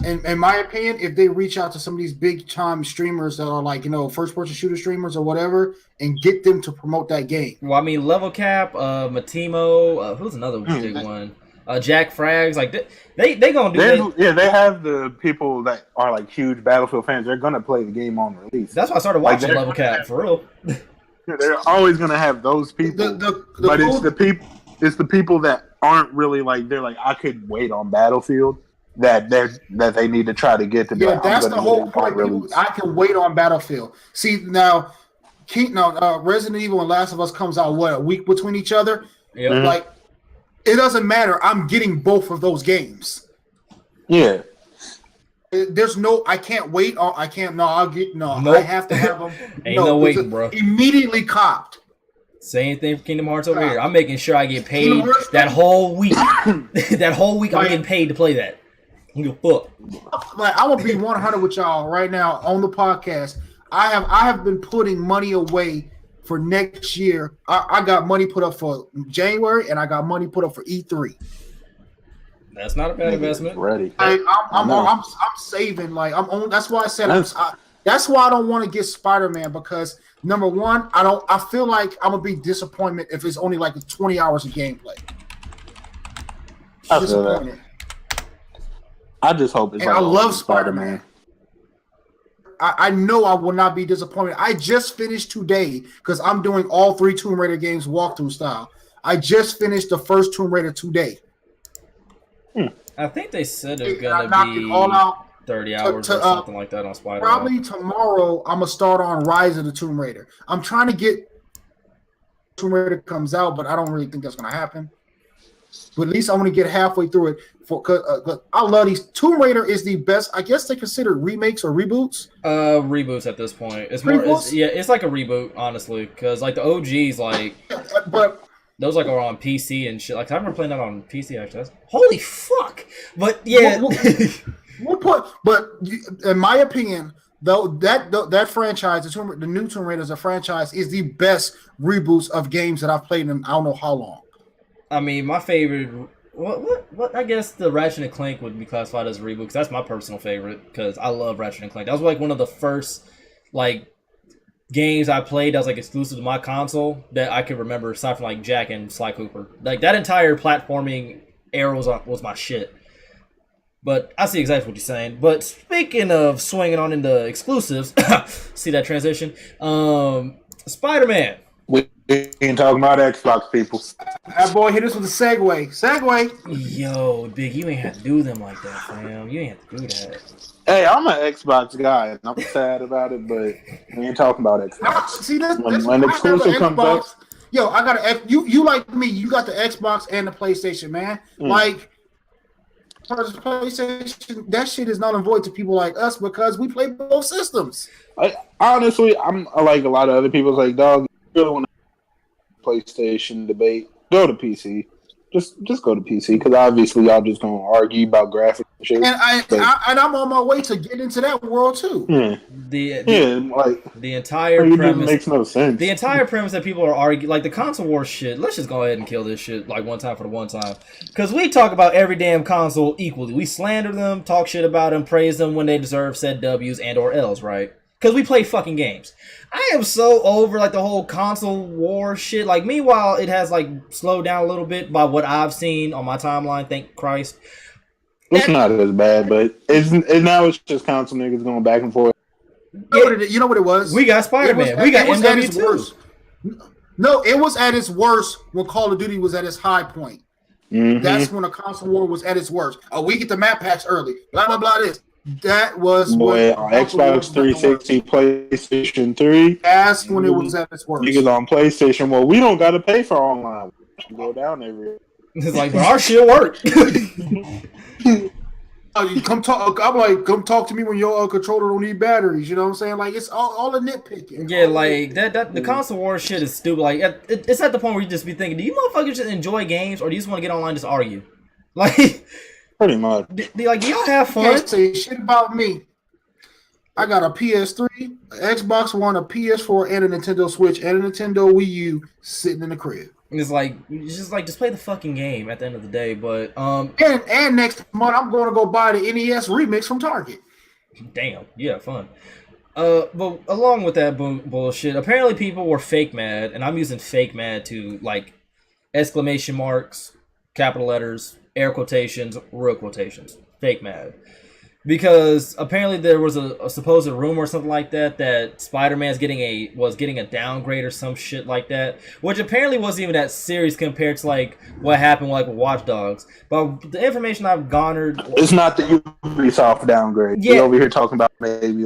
in my opinion, if they reach out to some of these big-time streamers that are like, first-person shooter streamers or whatever, and get them to promote that game. Well, I mean, Level Cap, Matimo, who's another big one? Jack Frags, like they gonna do that. Yeah, they have the people that are like huge Battlefield fans. They're gonna play the game on release. That's why I started watching Level Cap for real. They're always gonna have those people, but it's the people that aren't really like they're like I could wait on Battlefield that they need to try to get to. Yeah, that's the whole point. I can wait on Battlefield. See now, Resident Evil and Last of Us comes out a week between each other. Yeah, like. It doesn't matter. I'm getting both of those games. Yeah. There's no. I can't wait. I can't. No, I'll get. No, nope. I have to have them. Ain't no waiting, bro. Immediately copped. Same thing for Kingdom Hearts over here. I'm making sure I get paid that whole week. That whole week I'm getting paid to play that. You fuck. Like I'm gonna be 100 with y'all right now on the podcast. I have been putting money away. For next year, I got money put up for January, and I got money put up for E3. That's not a bad investment. Ready? I'm saving. Like I'm on. That's why I said that's why I don't want to get SpiderMan because number one, I feel like I'm gonna be disappointment if it's only like 20 hours of gameplay. I feel that. disappointed. I just hope it's And like I love Spider-Man. I know I will not be disappointed. I just finished today because I'm doing all 3 Tomb Raider games walkthrough style. I just finished the first Tomb Raider today. I think they said it's I gonna knocked it all be out 30 hours or something like that on Spider-Man. Probably tomorrow I'm gonna start on Rise of the Tomb Raider. I'm trying to get Tomb Raider comes out, but I don't really think that's gonna happen. But at least I want to get halfway through it. Cause I love these. Tomb Raider is the best. I guess they consider remakes or reboots. Reboots at this point. It's more. It's like a reboot, honestly, because like the OGs, like, but those like are on PC and shit. Like I remember playing that on PC actually. Holy fuck! But yeah, but in my opinion, though that franchise, the new Tomb Raider as a franchise, is the best reboots of games that I've played in I don't know how long. I mean, my favorite. What? I guess the Ratchet and Clank would be classified as a reboot because that's my personal favorite because I love Ratchet and Clank. That was like one of the first like games I played that was like exclusive to my console that I could remember aside from like Jack and Sly Cooper. Like that entire platforming era was my shit. But I see exactly what you're saying. But speaking of swinging on into exclusives, see that transition? Spider-Man. We ain't talking about Xbox, people. That boy hit us with a segue. Yo, Big, you ain't have to do them like that, fam. You ain't have to do that. Hey, I'm an Xbox guy, and I'm sad about it, but we ain't talking about Xbox. See, that's when exclusive comes up. Yo, I got a you like me. You got the Xbox and the PlayStation, man. Like, PlayStation, that shit is not and void to people like us because we play both systems. Honestly, I'm like a lot of other people. Like, dog, you really want to PlayStation debate? Go to PC. Just go to PC because obviously y'all just gonna argue about graphics and shit. And I'm on my way to get into that world too. The entire premise makes no sense. The entire premise that people are arguing, like the console war shit. Let's just go ahead and kill this shit like one time for the one time. Because we talk about every damn console equally. We slander them, talk shit about them, praise them when they deserve said W's and or L's, right? Because we play fucking games. I am so over like the whole console war shit. Like, meanwhile, it has like slowed down a little bit by what I've seen on my timeline. Thank Christ. It's not as bad, but now it's just console niggas going back and forth. You know what it was? We got Spider-Man. We got MW2. No, it was at its worst when Call of Duty was at its high point. Mm-hmm. That's when a console war was at its worst. Oh, we get the map packs early. Blah blah blah. This. That was on Xbox 360, PlayStation 3. That's when it was at its worst. Niggas on PlayStation, well, we don't got to pay for online. We go down every. It's like, but our shit worked. Come talk. I'm like, come talk to me when your controller don't need batteries. You know what I'm saying? Like, it's all a nitpicking. Yeah, like that. The console war shit is stupid. Like, it's at the point where you just be thinking, do you motherfuckers just enjoy games, or do you just want to get online and just argue? Like. Pretty much. Do y'all have fun? Can't say shit about me. I got a PS3, an Xbox One, a PS4, and a Nintendo Switch, and a Nintendo Wii U sitting in the crib. And it's just play the fucking game at the end of the day. But and next month I'm going to go buy the NES remix from Target. Damn, you have fun. But along with that bullshit, apparently people were fake mad, and I'm using fake mad to like exclamation marks, capital letters, air quotations, real quotations, fake mad. Because apparently there was a supposed rumor or something like that Spider-Man's was getting a downgrade or some shit like that, which apparently wasn't even that serious compared to like what happened with Watch Dogs. But the information I've garnered, it's not the Ubisoft downgrade. Yeah. We're over here talking about maybe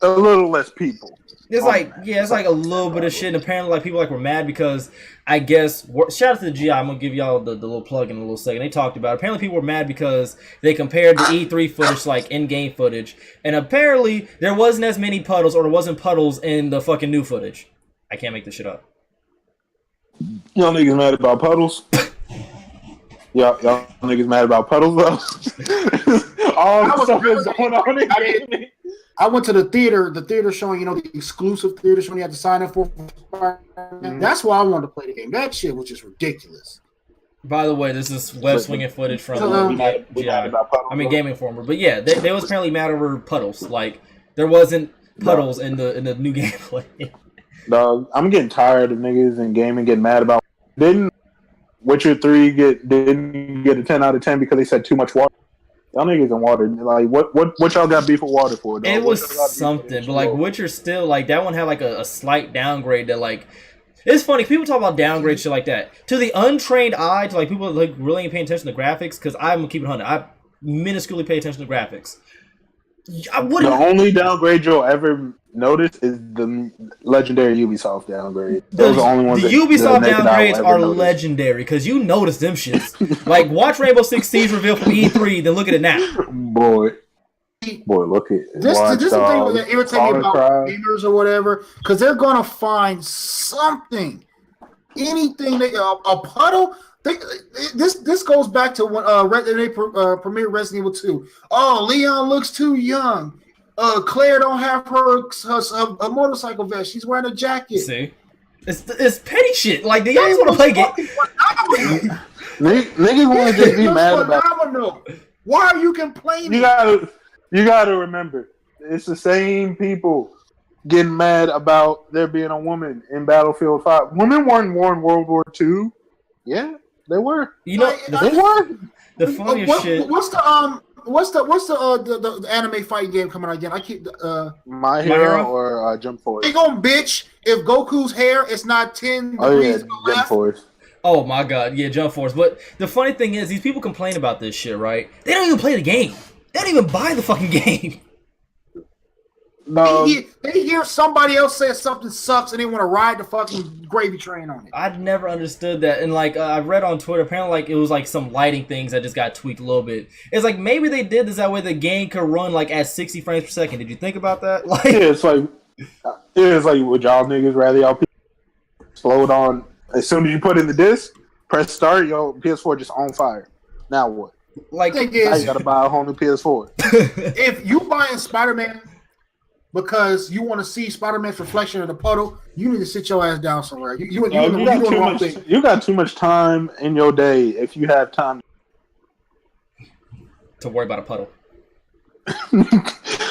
a little less people. It's like a little bit of shit. And apparently, like people were mad because I guess shout out to the GI. I'm gonna give y'all the little plug in a little second. They talked about it. Apparently people were mad because they compared the E3 footage to like in-game footage, and apparently there wasn't as many puddles, or there wasn't puddles in the fucking new footage. I can't make this shit up. Y'all niggas mad about puddles? Y'all niggas mad about puddles though? All the stuff is going on in gaming. I went to the theater showing, the exclusive theater showing you had to sign up for. Mm-hmm. That's why I wanted to play the game. That shit was just ridiculous. By the way, this is web swinging footage from Game Informer. But yeah, they was apparently mad over puddles. Like there wasn't puddles in the new gameplay. Dog, I'm getting tired of niggas in gaming getting mad about. Witcher 3 didn't get a 10 out of 10 because they said too much water. Y'all niggas in water. Like, what y'all got beef with water for, dog? It was something, but like Witcher still, like, that one had like a slight downgrade that, like, it's funny, people talk about downgrade shit like that. To the untrained eye, to like people that like really ain't paying attention to graphics, because I'm keeping 100. I minusculely pay attention to graphics. The only downgrade you'll ever notice is the legendary Ubisoft downgrade. Those are the only ones. The Ubisoft downgrades are legendary because you notice them shits. Like, watch Rainbow Six Siege reveal from E3, then look at it now. Boy, look at this. This is the thing that irritates me about gamers or whatever, because they're gonna find something, anything. A puddle. This goes back to when they premiered Resident Evil 2. Oh, Leon looks too young. Claire don't have her motorcycle vest. She's wearing a jacket. See, it's petty shit. Like, the young's want to play game. Niggas want to just be mad about it. Why are you complaining? You gotta remember, it's the same people getting mad about there being a woman in Battlefield 5. Women weren't war in World War II. Yeah, they were. You know, they were. The funniest shit. What's the anime fighting game coming out again? I keep My Hero or Jump Force. They gon' bitch if Goku's hair is not 10 degrees to the left. Jump Force. Oh my god, yeah, Jump Force. But the funny thing is, these people complain about this shit, right? They don't even play the game. They don't even buy the fucking game. No, they hear somebody else say something sucks and they want to ride the fucking gravy train on it. I'd never understood that. And like I read on Twitter, apparently like it was like some lighting things that just got tweaked a little bit. It's like maybe they did this that way the game could run like at 60 frames per second. Did you think about that? Like, it's like would y'all niggas rather y'all slow down as soon as you put in the disc, press start, your PS4 just on fire. Now what? Like, now you gotta buy a whole new PS4. If you buying SpiderMan because you want to see Spider-Man's reflection in the puddle, you need to sit your ass down somewhere. You got too much time in your day if you have time to worry about a puddle.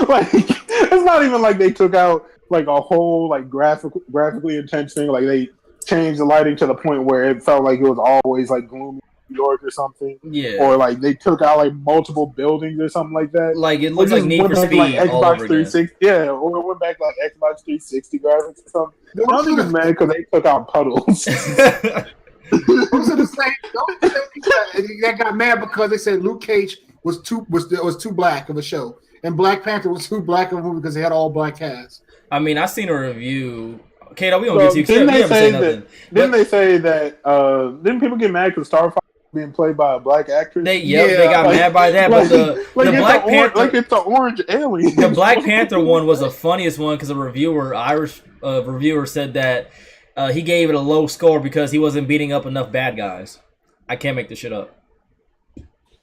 Like, it's not even like they took out like a whole like graphically intense thing. Like, they changed the lighting to the point where it felt like it was always like gloomy New York or something. Yeah. Or like they took out like multiple buildings or something like that. Like, it looks like Need for Speed like Xbox all over 360. again. Yeah, or it went back like Xbox 360 graphics or something. Y'all niggas mad because they took out puddles. Those are the same. That got mad because they said Luke Cage was too black of a show, and Black Panther was too black of a movie because they had all black cast. I mean, I seen a review. Kato, we don't get to you. Didn't they say that? Didn't people get mad because Starfire being played by a black actress? They got mad by that. But the Black Panther, like it's the orange alien. The Black Panther one was the funniest one because Irish reviewer said that he gave it a low score because he wasn't beating up enough bad guys. I can't make this shit up.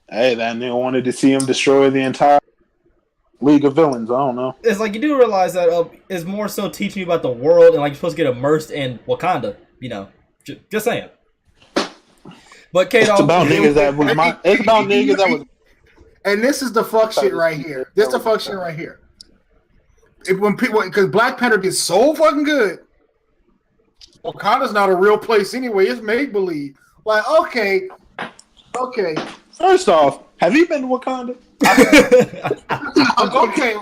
Hey, that nigga wanted to see him destroy the entire League of Villains. I don't know. It's like, you do realize that it's more so teaching you about the world, and like you're supposed to get immersed in Wakanda. You know, just saying. But Kato, it's about niggas that was. And this is the fuck shit right here. This is the fuck shit right here. When people, because Black Panther gets so fucking good, Wakanda's not a real place anyway. It's make believe. Like, okay. First off, have you been to Wakanda? Okay.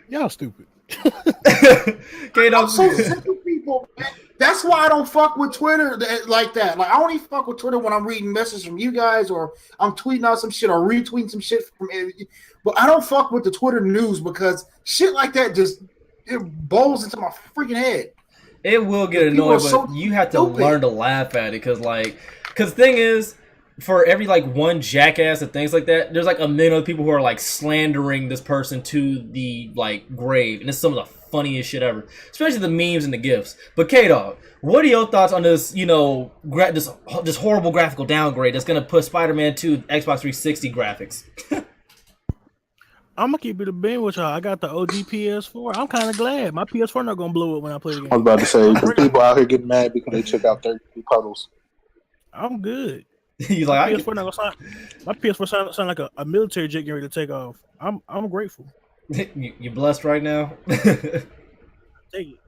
Y'all stupid. I'm so sick of people, man. That's why I don't fuck with Twitter like that. Like, I only fuck with Twitter when I'm reading messages from you guys, or I'm tweeting out some shit or retweeting some shit from. But I don't fuck with the Twitter news because shit like that it bowls into my freaking head. It will get annoying, but you have to learn to laugh at it because the thing is, for every like one jackass and things like that, there's like a million other people who are like slandering this person to the like grave, and it's some of the funniest shit ever, especially the memes and the gifs. But K-Dog, what are your thoughts on this? You know, this horrible graphical downgrade that's gonna put Spider-Man 2 Xbox 360 graphics. I'm gonna keep it a bean with y'all. I got the OG PS4. I'm kind of glad my PS4 not gonna blow up when I play the game. I was about to say, because people out here getting mad because they took out 30 puddles. I'm good. He's like, my PS4 sound like a military jet getting ready to take off. I'm grateful. You blessed right now. Take it.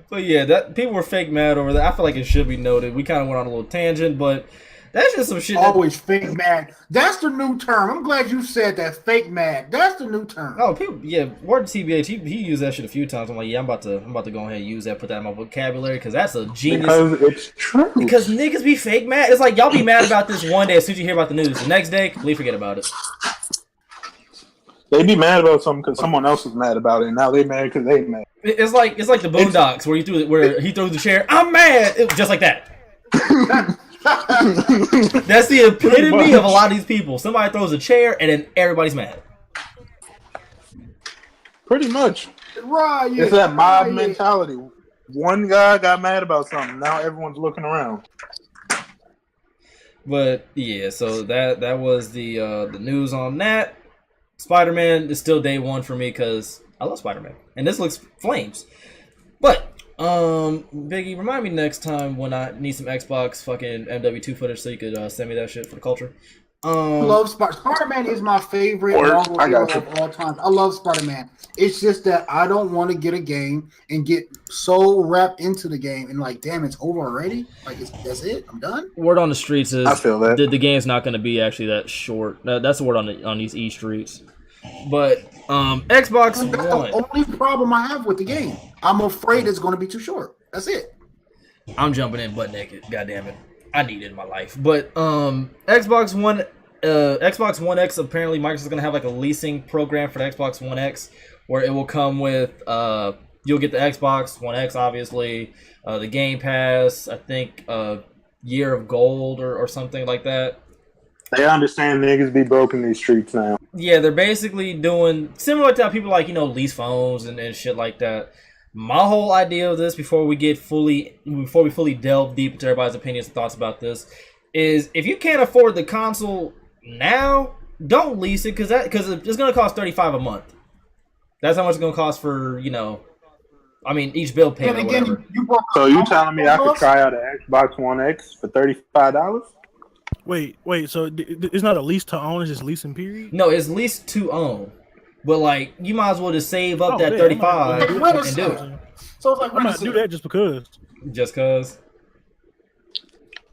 But yeah, that people were fake mad over that. I feel like it should be noted. We kind of went on a little tangent, but that's just some shit. Always fake mad. That's the new term. I'm glad you said that. Fake mad. That's the new term. Oh, people, yeah. Word TBH, he used that shit a few times. I'm like, yeah, I'm about to go ahead and use that, put that in my vocabulary because that's a genius. Because it's true. Because niggas be fake mad. It's like y'all be mad about this one day as soon as you hear about the news. The next day, completely forget about it. They be mad about something because someone else was mad about it, and now they mad because they mad. It's like the Boondocks where he threw the chair. I'm mad. It was just like that. That's the epitome of a lot of these people. Somebody throws a chair and then everybody's mad. Pretty much. Right. It's that mob mentality. One guy got mad about something. Now everyone's looking around. But yeah, so that was the news on that. SpiderMan is still day one for me because I love SpiderMan, and this looks flames. But Biggie, remind me next time when I need some Xbox fucking MW2 footage so you could send me that shit for the culture. I love Spider-Man is my favorite Marvel hero of all time. I love Spider-Man. It's just that I don't want to get a game and get so wrapped into the game and like, damn, it's over already. Like, that's it. I'm done. Word on the streets is I feel that the game's not going to be actually that short. That's the word on these E streets. But Xbox One. That's the only problem I have with the game. I'm afraid it's going to be too short. That's it. I'm jumping in butt naked. God damn it. I need it in my life. But Xbox One X, apparently Microsoft's going to have like a leasing program for the Xbox One X where it will come with you'll get the Xbox One X, obviously, the Game Pass, I think year of gold or something like that. They understand niggas be broke in these streets now. Yeah, they're basically doing similar to how people like, lease phones and shit like that. My whole idea of this before we fully delve deep into everybody's opinions and thoughts about this is if you can't afford the console now, don't lease it because it's going to cost $35 a month. That's how much it's going to cost for, each bill payment or whatever. So you telling me I could try out an Xbox One X for $35? Wait. So it's not a lease to own; it's just leasing period. No, it's lease to own. But like, you might as well just save up that $35 and do it. So it's like, I'm not do that just because. Just cause.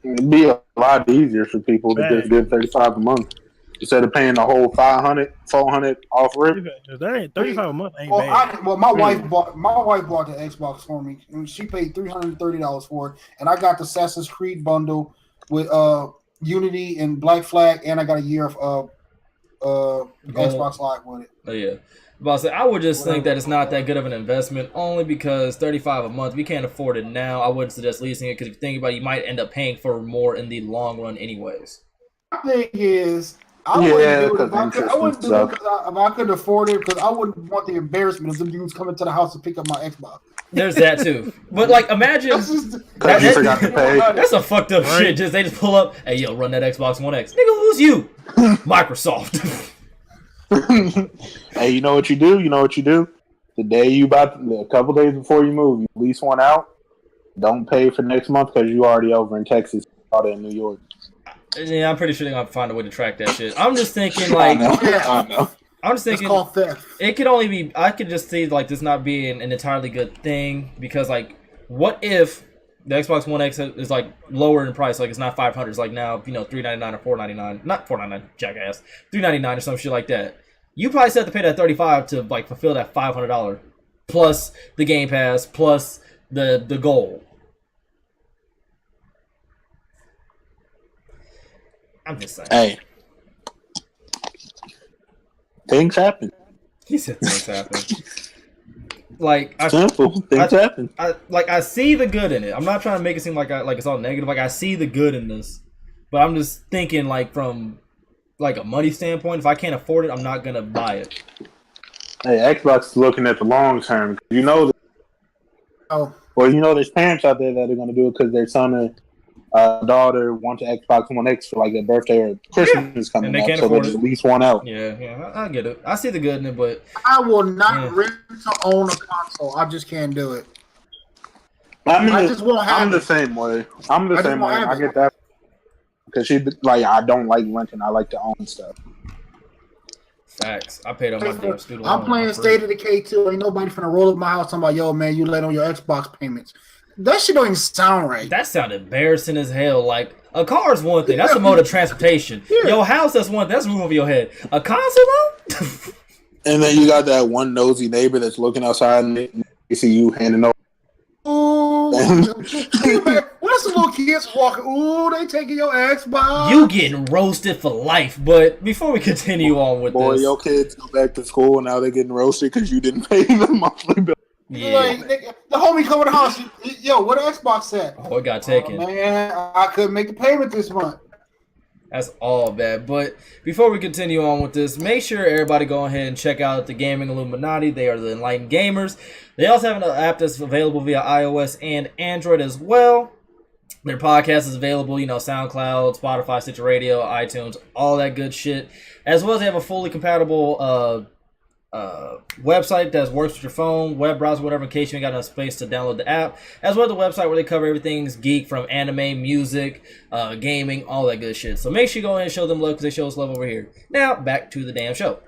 It'd be a lot easier for people to just get $35 a month instead of paying the whole $500, $400 off rip. That ain't $35 a month. Ain't bad. Well, my wife bought the Xbox for me, and she paid $330 for it, and I got the Assassin's Creed bundle with Unity and Black Flag, and I got a year of Xbox Live with it. Oh yeah. But I would just think that it's not that good of an investment only because $35 a month, we can't afford it now. I wouldn't suggest leasing it because if you think about it, you might end up paying for more in the long run anyways. My thing is, I wouldn't do it if I couldn't afford it because I wouldn't want the embarrassment of them dudes coming to the house to pick up my Xbox. There's that too. But like, imagine that's a fucked up shit. They just pull up, hey yo, run that Xbox One X. Nigga, who's you? Microsoft. Hey, you know what you do? The day a couple days before you move, you lease one out. Don't pay for next month because you already over in Texas, out in New York. Yeah, I'm pretty sure they're gonna find a way to track that shit. I'm just thinking like, I know. I'm just thinking it could only be. I could just see like this not being an entirely good thing because like, what if the Xbox One X is like lower in price? Like it's not $500. It's like now $399 or $499. Not $499, jackass. $399 or some shit like that. You probably still have to pay that $35 to like fulfill that $500 plus the Game Pass plus the goal. I'm just saying. Hey, things happen. He said things happen. Like things happen. I see the good in it. I'm not trying to make it seem like it's all negative. Like I see the good in this, but I'm just thinking like from like a money standpoint. If I can't afford it, I'm not gonna buy it. Hey, Xbox is looking at the long term. There's parents out there that are gonna do it because their son or daughter wants an Xbox One X for like their birthday or Christmas coming up, so they just lease one out. Yeah, I get it. I see the good in it, but I will not rent to own a console. I just can't do it. I just won't have. I'm the same way. I get that because I don't like renting. I like to own stuff. Facts. I paid on my damn student I'm loan. playing State of Decay 2. Ain't nobody finna roll up my house talking about, yo, man, you late on your Xbox payments. That shit don't even sound right. That sounded embarrassing as hell. Like, a car is one thing. That's a mode of transportation. Yeah. Your house, that's one. That's a roof over your head. A console, though? And then you got that one nosy neighbor that's looking outside and they see you handing over. Ooh, what's the little kids walking? Ooh, they taking your Xbox. You getting roasted for life. But before we continue on with Boy, this, your kids go back to school and now they're getting roasted because you didn't pay the monthly bill. yeah. Like, the homie come in the house. Yo, what Xbox at? Oh, it got taken. Oh, man, I couldn't make the payment this month. That's all bad. But before we continue on with this, make sure everybody go ahead and check out the Gaming Illuminati. They are the Enlightened Gamers. They also have an app that's available via iOS and Android as well. Their podcast is available, SoundCloud, Spotify, Stitcher Radio, iTunes, all that good shit. As well as they have a fully compatible website that works with your phone, web browser, whatever, in case you ain't got enough space to download the app, as well as the website where they cover everything's geek, from anime, music, gaming, all that good shit. So make sure you go ahead and show them love, because they show us love over here. Now, back to the damn show.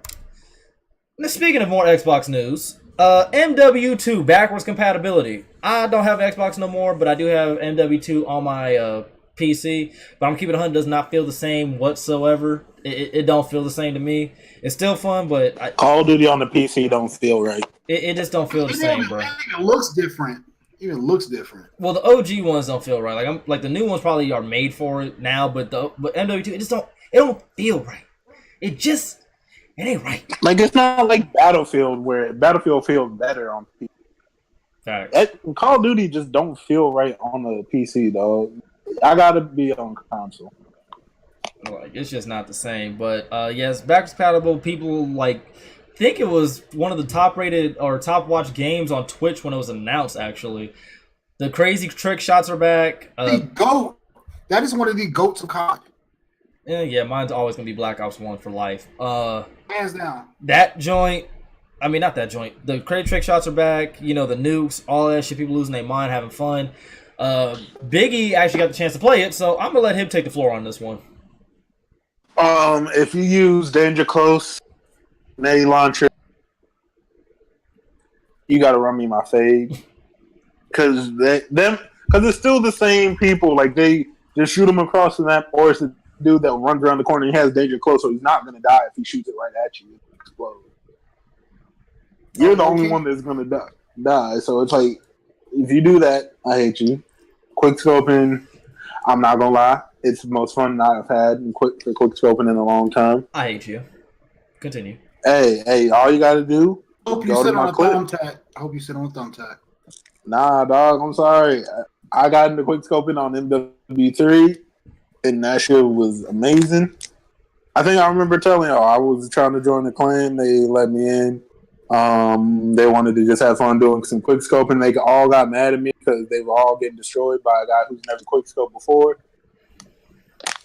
Now, speaking of more Xbox news, MW2 backwards compatibility. I don't have an Xbox no more, but I do have MW2 on my PC. But I'm keeping it 100, does not feel the same whatsoever. It don't feel the same to me. It's still fun, but Call of Duty on the PC don't feel right. It just don't feel the same, bro. It looks different. It even looks different. Well, the OG ones don't feel right. Like the new ones probably are made for it now, but MW2 it don't feel right. It ain't right. Like, it's not like Battlefield, where Battlefield feels better on PC. Facts. Call of Duty just don't feel right on the PC, though. I gotta be on console. Like, it's just not the same. But yes, backwards compatible. People think it was one of the top rated or top watched games on Twitch when it was announced. Actually, the crazy trick shots are back. The GOAT. That is one of the GOATs of COD. Yeah, mine's always gonna be Black Ops 1 for life. Hands down. That joint. I mean, not that joint. The crazy trick shots are back. The nukes, all that shit. People losing their mind, having fun. Biggie actually got the chance to play it, so I'm gonna let him take the floor on this one. If you use Danger Close, Nade Launcher, you gotta run me my fade. Cause it's still the same people. Like, they just shoot him across the map, or it's the dude that runs around the corner and he has Danger Close, so he's not gonna die if he shoots it right at you. It explodes. You're the only one that's gonna die. So it's like, if you do that, I hate you. Quick scoping, I'm not gonna lie, it's the most fun I've had in quick scoping in a long time. I hate you. Continue. Hey, all you gotta do. I hope you sit on a thumbtack. I hope you sit on a thumbtack. Nah, dog, I'm sorry. I got into quick scoping on MW3, and that shit was amazing. I think I remember telling y'all I was trying to join the clan. They let me in. They wanted to just have fun doing some quick scoping. They all got mad at me because they were all getting destroyed by a guy who's never quick scoped before.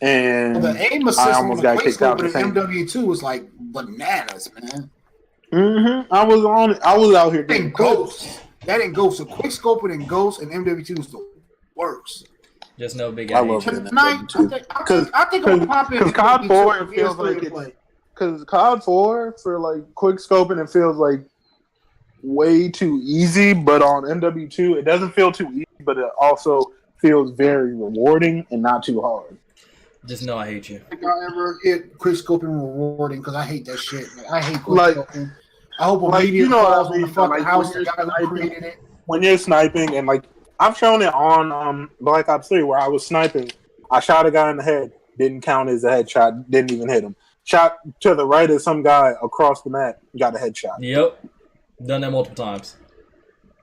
And the aim assist I almost got kicked out. MW2 was like bananas, man. Mm-hmm. I was on it. I was out here getting Ghosts. That ain't Ghosts. So quick scoping and Ghosts and MW2 is the worst. Just no big. I love it. Tonight, I think I'm popping. Because COD 4 it feels like because COD 4 for like quick scoping it feels like way too easy, but on MW2 it doesn't feel too easy, but it also feels very rewarding and not too hard. Just know I hate you. I think I ever hit quick scoping rewarding because I hate that shit. I hate quick scoping. I hope a media falls on the fucking house. The guy who created it. When you're sniping, and like I've shown it on Black Ops 3 where I was sniping, I shot a guy in the head, didn't count as a headshot, didn't even hit him. Shot to the right of some guy across the map, got a headshot. Yep, done that multiple times.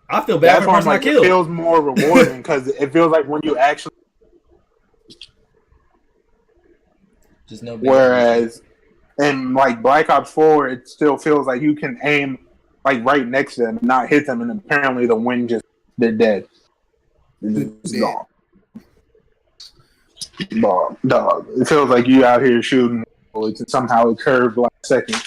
I feel bad for the person I killed. It feels more rewarding because it feels like when you actually. Just no. Big Whereas in like Black Ops 4, it still feels like you can aim like right next to them and not hit them, and apparently the wind they're dead. It's gone. Dog. It feels like you out here shooting bullets and somehow it curved last second.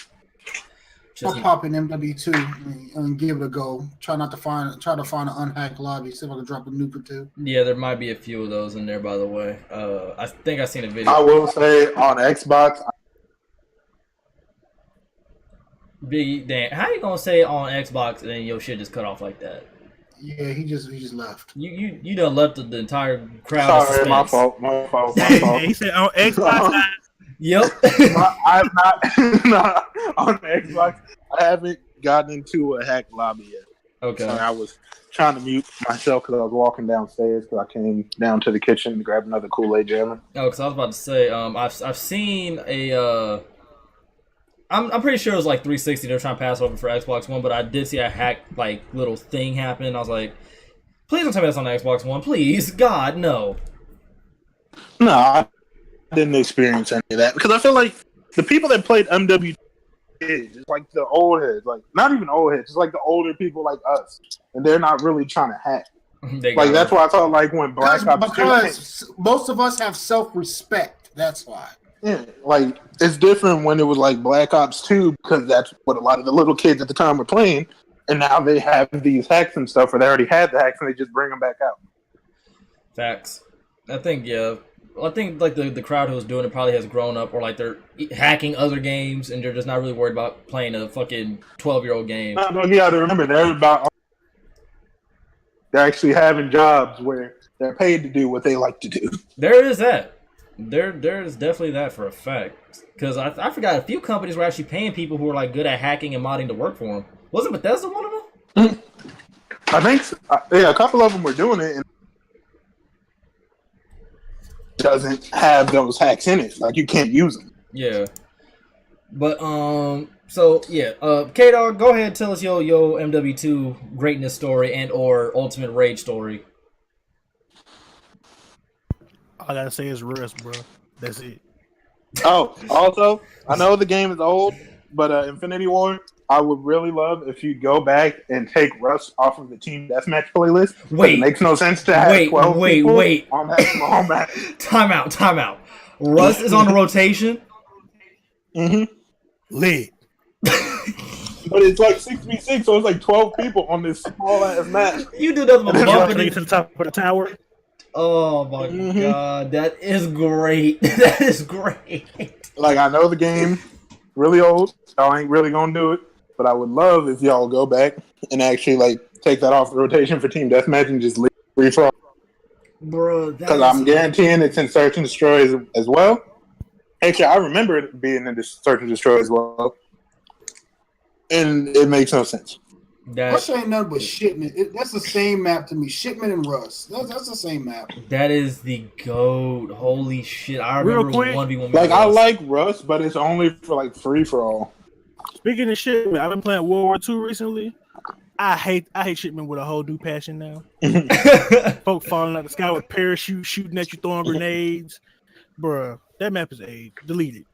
I'll pop in MW2 and give it a go. Try to find an unhacked lobby. See if I can drop a nuke or two. Yeah, there might be a few of those in there, by the way. I think I seen a video. I will say on Xbox, Biggie, damn, how you gonna say it on Xbox and then your shit just cut off like that? Yeah, he just left. You done left the entire crowd. Sorry, my fault. My fault. He said on Xbox. Yep. I'm not on the Xbox. I haven't gotten into a hack lobby yet. Okay. Sorry, I was trying to mute myself because I was walking downstairs because I came down to the kitchen to grab another Kool-Aid jammer. Oh, because I was about to say, I've seen a. I'm pretty sure it was like 360. They're trying to pass over for Xbox One, but I did see a hack like little thing happen. I was like, please don't tell me that's on the Xbox One, please, God, no. No, I didn't experience any of that because I feel like the people that played MW just like the old heads, like not even old heads, just like the older people like us, and they're not really trying to hack. Like that's why I thought like when Black Ops because most of us have self-respect. That's why. Yeah, like it's different when it was like Black Ops 2 because that's what a lot of the little kids at the time were playing, and now they have these hacks and stuff, or they already had the hacks and they just bring them back out. Facts. I think like the crowd who was doing it probably has grown up, or like they're hacking other games and they're just not really worried about playing a fucking 12-year-old game. No, you got to remember they're actually having jobs where they're paid to do what they like to do. There is that. There's definitely that for a fact. Because I forgot a few companies were actually paying people who were like good at hacking and modding to work for them. Wasn't Bethesda one of them? I think so. Yeah, a couple of them were doing it, and doesn't have those hacks in it. Like you can't use them. Yeah. But so yeah, K-Dog, go ahead and tell us your MW2 greatness story and or ultimate rage story. All I gotta say is Rust, bro. That's it. Oh, also, I know the game is old, but Infinity War, I would really love if you go back and take Rust off of the Team Deathmatch playlist. Wait. It makes no sense to have 12 people on that match. Time out. Rust is on the rotation? Mm-hmm. Lit. But it's like 6v6, so it's like 12 people on this small ass match. You do nothing but Bumping bumping to the top of the tower. Oh my god, that is great. That is great. Like, I know the game really old. Y'all ain't really gonna do it. But I would love if y'all go back and actually like take that off the rotation for Team Deathmatch and just leave free for all. Bro, because I'm guaranteeing it's in Search and Destroy as well. Actually, I remember it being in Search and Destroy as well. And it makes no sense. Rush ain't nothing but shipment. That's the same map to me. Shipment and Rust. That's the same map. That is the GOAT. Holy shit. I remember it was 1v1. Like, I like Rust, but it's only for like free for all. Speaking of shipment, I've been playing World War II recently. I hate shipment with a whole new passion now. Folk falling out the sky with parachutes, shooting at you, throwing grenades. Bruh, that map is age. Delete it.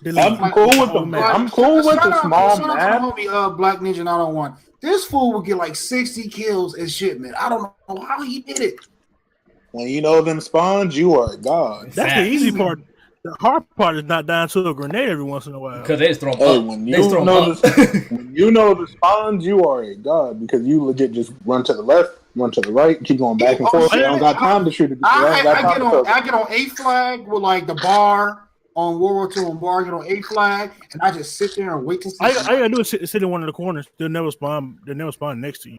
I'm cool with the map. I'm cool with the small map. Shout out to homie Black Ninja 901. This fool would get like 60 kills in shipment. I don't know how he did it. When you know them spawns, you are a god. That's the easy part. The hard part is not down to a grenade every once in a while. Because they just throw them up. When you know the spawns, you are a god because you legit just run to the left, run to the right, keep going back and forth. I don't got time to shoot it. I get on A flag with like the bar on World War II on bar, get on A flag, and I just sit there and wait to see. All you gotta do is sit in one of the corners. They'll never spawn next to you.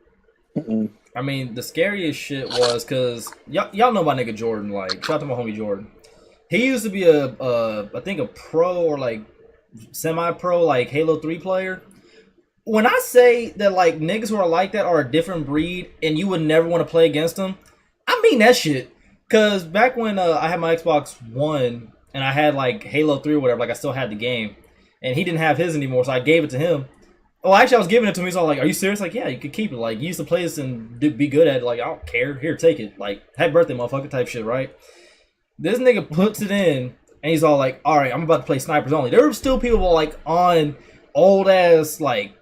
Mm-mm. I mean, the scariest shit was because y'all know my nigga Jordan. Like, shout out to my homie Jordan. He used to be I think a pro or like semi-pro like Halo 3 player. When I say that like niggas who are like that are a different breed and you would never want to play against them, I mean that shit. Cause back when I had my Xbox One and I had like Halo 3 or whatever, like I still had the game, and he didn't have his anymore, so I gave it to him. Oh, actually, I was giving it to him. He's all like, "Are you serious?" Like, yeah, you could keep it. Like, you used to play this and be good at it. Like, I don't care. Here, take it. Like, happy birthday, motherfucker, type shit, right? This nigga puts it in, and he's all like, "All right, I'm about to play snipers only." There were still people like on old ass like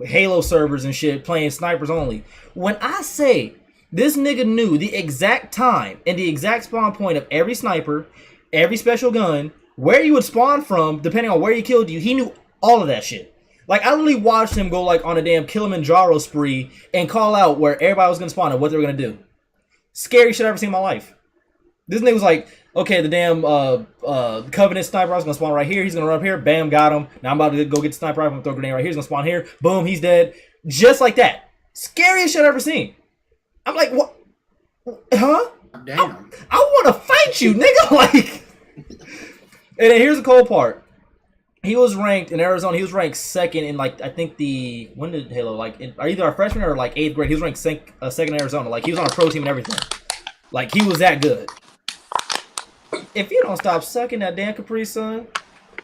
Halo servers and shit playing snipers only. When I say this nigga knew the exact time and the exact spawn point of every sniper, every special gun, where you would spawn from, depending on where he killed you, he knew all of that shit. Like, I literally watched him go like on a damn Kilimanjaro spree and call out where everybody was gonna spawn and what they were gonna do. Scary shit I've ever seen in my life. This nigga was like, okay, the damn Covenant sniper is gonna spawn right here. He's gonna run up here. Bam, got him. Now I'm about to go get the sniper rifle and throw a grenade right here. He's gonna spawn here. Boom, he's dead. Just like that. Scariest shit I've ever seen. I'm like, what? Huh? Damn. I want to fight you, nigga. Like, and then here's the cool part. He was ranked in Arizona. He was ranked second in like I think when did Halo like either our freshman or like 8th grade. He was ranked second in Arizona. Like he was on a pro team and everything. Like he was that good. If you don't stop sucking that damn Capri Sun,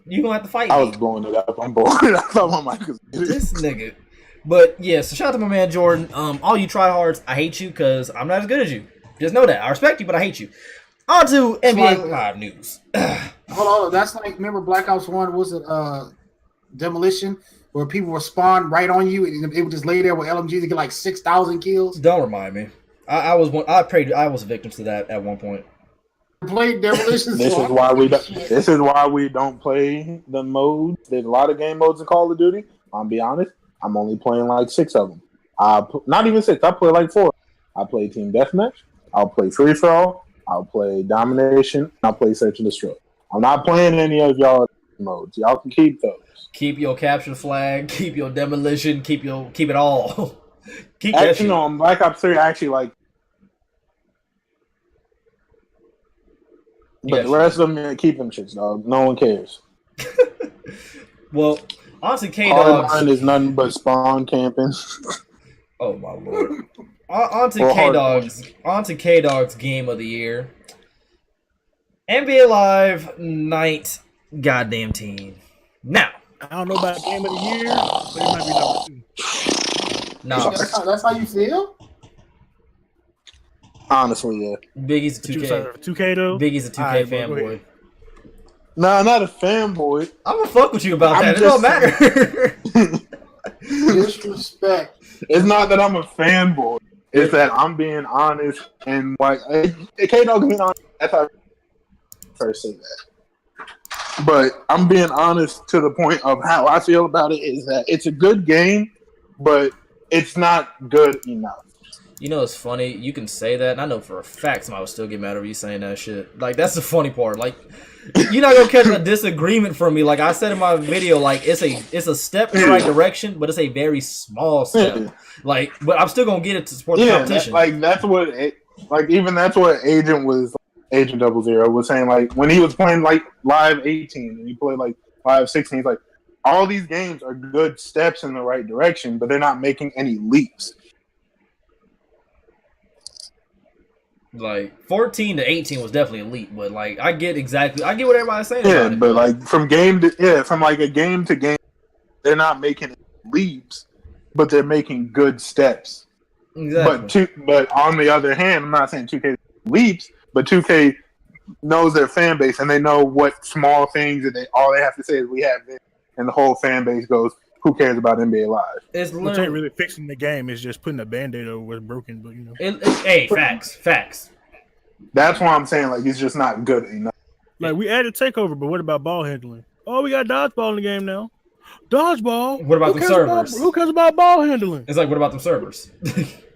you gonna have to fight me. I was blowing it up. I'm bored. I thought my mic was This nigga. But yeah, so shout out to my man Jordan. All you tryhards, I hate you because I'm not as good as you. Just know that. I respect you, but I hate you. On to NBA Live news. Hold on. That's like, remember Black Ops 1, was it Demolition, where people were spawned right on you and it would just lay there with LMGs to get like 6,000 kills? Don't remind me. I was a victim to that at one point. Played Demolition. This is why we don't play the modes. There's a lot of game modes in Call of Duty. I'll be honest. I'm only playing like 6 of them. Not even 6. I play like 4. I play Team Deathmatch. I'll play Free For All. I'll play Domination. I'll play Search and Destroy. I'm not playing any of y'all modes. Y'all can keep those. Keep your capture flag. Keep your demolition. Keep it all. Keep actually, that shit. No, on Black Ops 3, I actually like. But the rest of them, keep them shits, dog. No one cares. Well, honestly, K-Dog's... Hardline is nothing but spawn camping. Oh, my lord. On to K-Dog's game of the year. NBA Live Night Goddamn Team. Now. I don't know about game of the year, but it might be number 2. No. That's how you feel? Honestly, yeah. Biggie's a 2K. 2K though? Biggie's a 2K right, fanboy. Nah, not a fanboy. I'm gonna fuck with you about that. It don't matter. Disrespect. It's not that I'm a fanboy. It's that I'm being honest and like K-Dog being honest. That's how I first say that. But I'm being honest to the point of how I feel about it is that it's a good game, but it's not good enough. You know, it's funny. You can say that, and I know for a fact somebody would still get mad over you saying that shit. Like, that's the funny part. Like, you're not gonna catch a disagreement from me. Like I said in my video, like it's a step in the right direction, but it's a very small step. Like, but I'm still gonna get it to support the competition. That's what Agent 00 was saying. Like when he was playing like Live 18 and he played like Live 16, he's like, all these games are good steps in the right direction, but they're not making any leaps. Like 14 to 18 was definitely a leap, but like I get what everybody's saying. Yeah, about it, but like from like a game to game, they're not making leaps, but they're making good steps. Exactly. But on the other hand, I'm not saying 2K leaps, but 2K knows their fan base and they know what small things that all they have to say is we have this, and the whole fan base goes, who cares about NBA Live? Which ain't really fixing the game. It's just putting a Band-Aid over what's broken. But you know, hey, facts. That's why I'm saying like it's just not good enough. Like we added takeover, but what about ball handling? Oh, we got dodgeball in the game now. Dodgeball. What about the servers? Who cares about ball handling? It's like, what about them servers?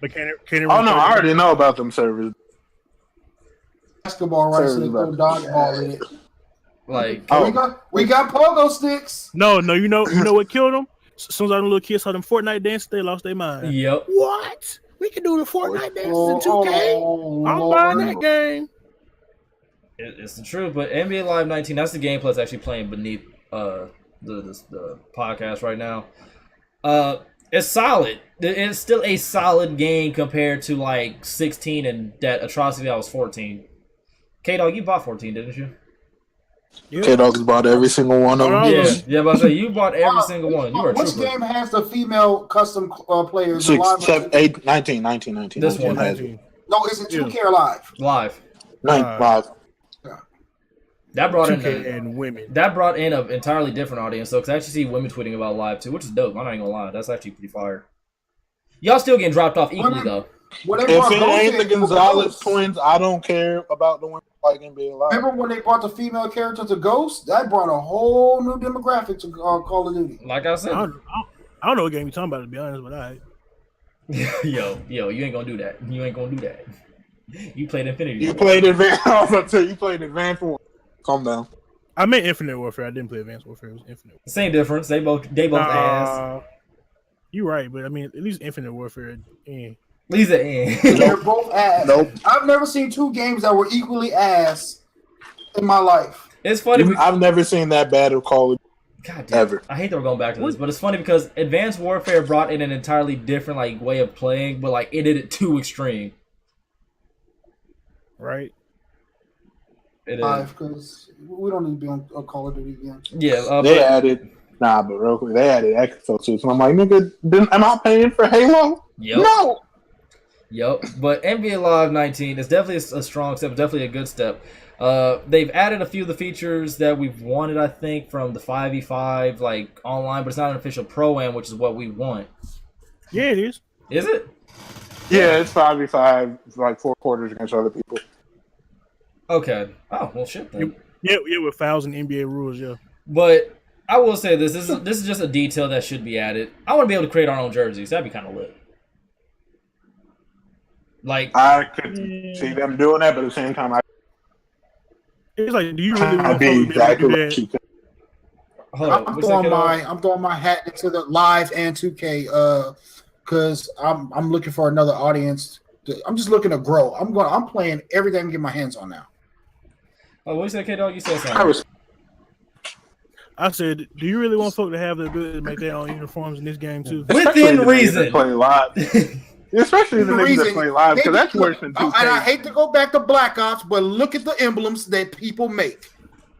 But can it oh no, I already know about them servers. Basketball, right? So they throw dodgeball in it. Like, we got pogo sticks. No, you know what killed them? As soon as our little kids saw them Fortnite dances, they lost their mind. Yep. What? We can do the Fortnite dances in 2K. I'm buying that game. It's the truth, but NBA Live 19, that's the gameplay that's actually playing beneath the podcast right now. It's solid. It's still a solid game compared to like 16 and that atrocity that was 14. K-Dog, you bought 14, didn't you? Yeah. K-Dog's bought every single one of them. Yeah, but I say you bought every single one. You are a Which trooper. game has the female custom players? 6, 7, 8, 19. This one has it. No, is it 2K or live? Live. Live. That brought in and women. That brought in an entirely different audience, though, because I actually see women tweeting about Live too, which is dope. I'm not even gonna lie, that's actually pretty fire. Y'all still getting dropped off equally though. If it ain't the Gonzalez twins, I don't care about the women like NBA Live. Remember when they brought the female character to Ghost? That brought a whole new demographic to Call of Duty. Like I said, I don't know what game you're talking about, to be honest, but I. yo, you ain't gonna do that. You ain't gonna do that. You played Infinity. You played Advanced. I was about to say you played Advanced Warfare. Calm down. I meant Infinite Warfare. I didn't play Advanced Warfare. It was Infinite Warfare. Same difference. They both ass. You're right, but I mean, at least Infinite Warfare. At least at end. They're both ass. Nope. I've never seen two games that were equally ass in my life. It's funny. I've never seen that bad of Call of Duty. God damn. Ever. I hate that we're going back to this, but it's funny because Advanced Warfare brought in an entirely different like way of playing, but like it did it too extreme. Right. It is. Because we don't need to be on Call of Duty again. Yeah, They added but real quick, they added exosuits. And I'm like, nigga, am I paying for Halo? Yep. No. Yep. But NBA Live 19 is definitely a strong step, definitely a good step. They've added a few of the features that we've wanted, I think, from the 5v5 like online, but it's not an official pro-am, which is what we want. Yeah, it is. Is it? Yeah, it's 5v5, like 4 quarters against other people. Okay. Oh well, shit then. Yeah, with fouls and NBA rules. Yeah. But I will say this is just a detail that should be added. I want to be able to create our own jerseys. That'd be kind of lit. Like I could see them doing that, but at the same time, It's like, do you really want I'd be to exactly do what that? you think. hold on, I'm throwing my hat into the live and 2K because I'm looking for another audience. I'm just looking to grow. I'm playing everything I can get my hands on now. Oh, what you say, K-Dog? You said something. I said, do you really want folk to have the ability to make their own uniforms in this game too? Within reason. Play live. Especially the niggas that play live, because that's worse than 2K. And I hate to go back to Black Ops, but look at the emblems that people make.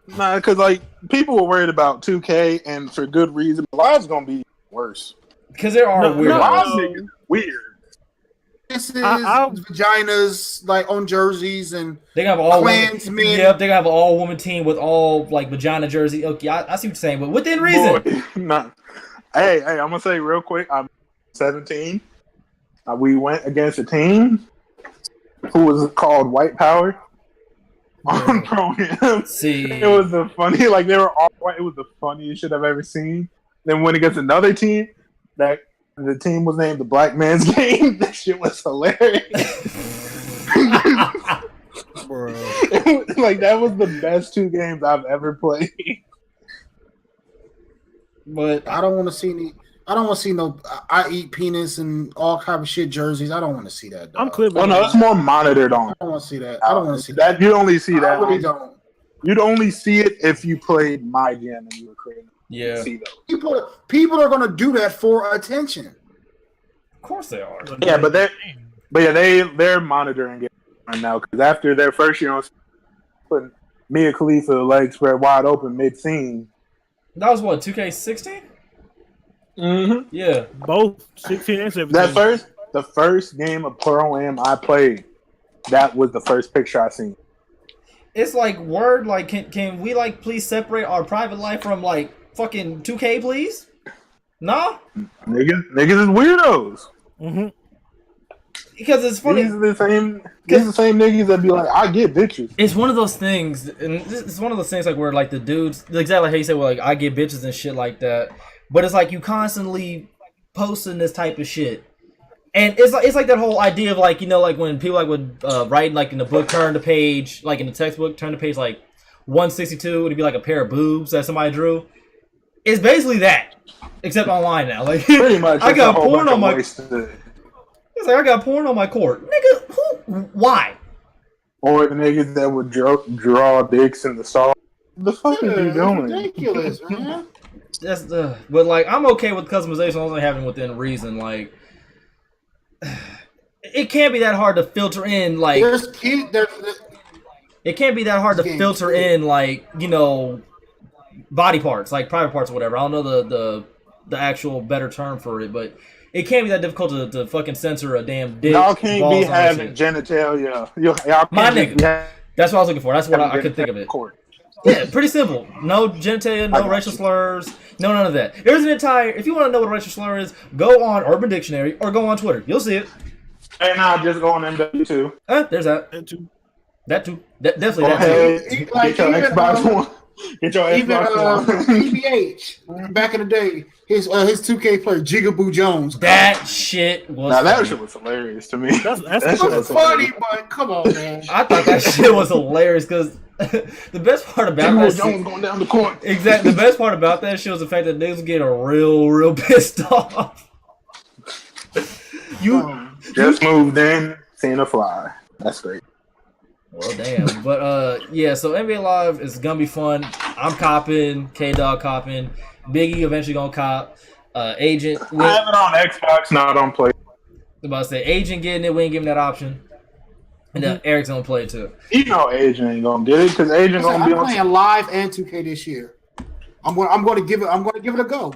Nah, because like people were worried about 2K, and for good reason. Live's gonna be worse. Because there are weird. Live niggas weird. This is vaginas like on jerseys, and they have all Klansmen. Yep, they have an all woman team with all like vagina jersey. Okay, I see what you're saying, but within reason. Boy, nah. Hey, I'm gonna say real quick. I'm 17. We went against a team who was called White Power on Pro-Am. See, it was the funny, like they were all white. It was the funniest shit I've ever seen. Then went against another team that the team was named the Black Man's Game. That shit was hilarious. Bro. Like that was the best 2 games I've ever played. But I don't want to see any. I don't want to see no I eat penis and all kind of shit jerseys. I don't want to see that. Dog. I'm clear. Oh no, it's more monitored on. I don't want to see that. I don't want to see that. You'd only see that. I really don't. You'd only see it if you played MyIjym and you were creating. yeah, See those. People are going to do that for attention. of course they are. Yeah, but they're monitoring it right now because after their first year on putting Mia Khalifa legs spread wide open mid scene. That was what 2K16. Mm-hmm. Yeah, Both 16 and 17. The first game of Pro-Am I played, that was the first picture I seen. it's like word. Like, can we like please separate our private life from like fucking 2K, please? Nah, Niggas is weirdos. Mm-hmm. because it's funny. These are the same niggas that be like, I get bitches. It's one of those things, and it's one of those things like where like the dudes, exactly how you say, well, like I get bitches and shit like that. But it's like you constantly posting this type of shit, and it's like that whole idea of like, you know, like when people like would write like in the book, turn the page, like in the textbook, turn the page like 162, it'd be like a pair of boobs that somebody drew. It's basically that, except online now. Like Pretty much. I got porn on my. It's It's like I got porn on my court, nigga. Who? Why? Or the niggas that would draw dicks in the saw. What the fuck are you doing? Ridiculous, man. That's but like I'm okay with customization only having within reason. Like it can't be that hard to filter in. Like it can't be that hard to filter in. Like, you know, body parts, like private parts or whatever. I don't know the actual better term for it, but it can't be that difficult to fucking censor a damn dick. Y'all can't balls, be and all that having shit. genitalia. Y'all can't My be nigga. That's what I was looking for. That's what I could think of it. Yeah, pretty simple. No genitalia, no racial slurs, no none of that. There's an entire. If you want to know what a racial slur is, go on Urban Dictionary or go on Twitter. You'll see it. And now just go on MW2. There's that. That too. That too. Definitely that too. Hey, get your Xbox One. Get your Even Xbox One. PBH back in the day, his 2K player Jigaboo Jones. That shit was. Now that funny. shit was hilarious to me. That's That It shit was funny, but come on, man. I thought that shit was hilarious because the best part about Jimbo that Jones shit, going down the court. exactly, the best part about that shit was the fact that niggas getting real pissed off. Just moved in, seen a fly. That's great. Well, damn. But yeah. So NBA Live is gonna be fun. I'm copping. K Dog copping. Biggie eventually gonna cop. Agent. I have it on Xbox, not on Play. About to say Agent getting it. We ain't giving that option. And then Eric's gonna play it too. You know, Agent ain't gonna get it because Agent gonna be I'm on. playing live and 2K this year. I'm going to give it a go.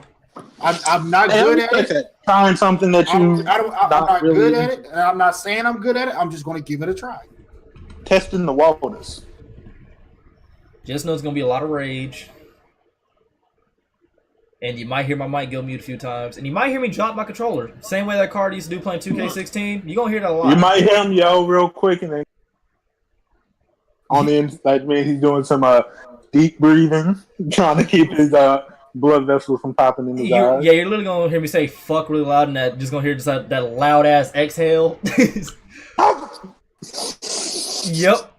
I'm not good at it. Find something that you. I'm not really good at it, and I'm not saying I'm good at it. I'm just going to give it a try. testing the waters. Just know it's gonna be a lot of rage. And you might hear my mic go mute a few times. And you might hear me drop my controller. Same way that card used to do playing 2K16. You're going to hear that a lot. You might hear him yell real quick and then on the inside, man, he's doing some deep breathing, trying to keep his blood vessels from popping in his eyes. Yeah, you're literally going to hear me say fuck really loud and that just going to hear just that loud ass exhale. Yep.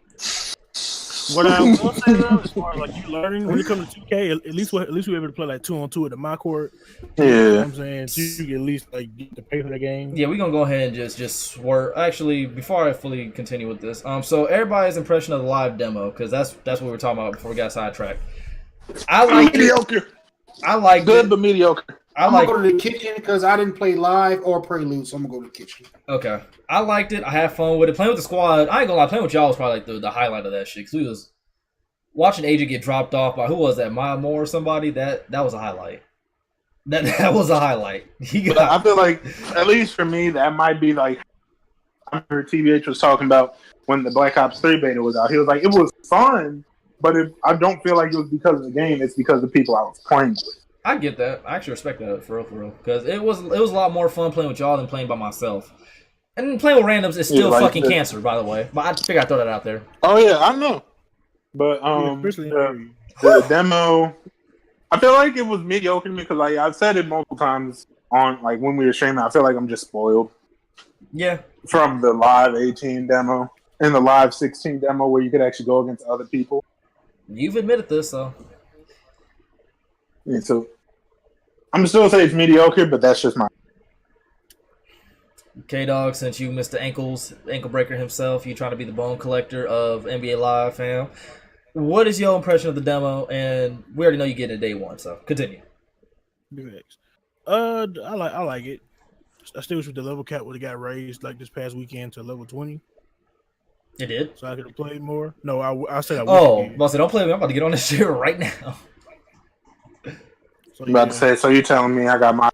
What I will say though, as far as like you learning when you come to 2K, at least we're able to play like 2-on-2 at my court. Yeah. You know what I'm saying? So you can at least like get to pay for the game. Yeah, we're gonna go ahead and just swerve. Actually, before I fully continue with this, so everybody's impression of the live demo, because that's what we were talking about before we got sidetracked. I like mediocre. I like good, but mediocre. I'm gonna go to the kitchen because I didn't play live or prelude, so I'm gonna go to the kitchen. Okay, I liked it. I had fun with it. Playing with the squad, I ain't gonna lie. Playing with y'all was probably like the highlight of that shit. Cause we was watching Agent get dropped off by who was that? Maya Moore or somebody? That was a highlight. That was a highlight. I feel like, at least for me, that might be like. I remember TBH was talking about when the Black Ops 3 beta was out. He was like, it was fun, but I don't feel like it was because of the game. It's because of the people I was playing with. I get that. I actually respect that for real. Because it was a lot more fun playing with y'all than playing by myself. And playing with randoms is still fucking cancer, by the way. But I figured I'd throw that out there. Oh yeah, I know. But the demo, I feel like it was mediocre to me because like I've said it multiple times on like when we were streaming. I feel like I'm just spoiled. Yeah. From the live 18 demo and the live 16 demo where you could actually go against other people. You've admitted this, so. Yeah, so I'm still say it's mediocre, but that's just my. K-Dog, since you missed the ankle breaker himself, you trying to be the bone collector of NBA Live, fam. What is your impression of the demo? And we already know you get it day one, so continue. I like it. I still wish with the level cap would have got raised like this past weekend to level 20. It did? So I could have played more. No, I said I would. Oh, boss, don't play with me. I'm about to get on this shit right now. So, I'm about to say, so you telling me I got my.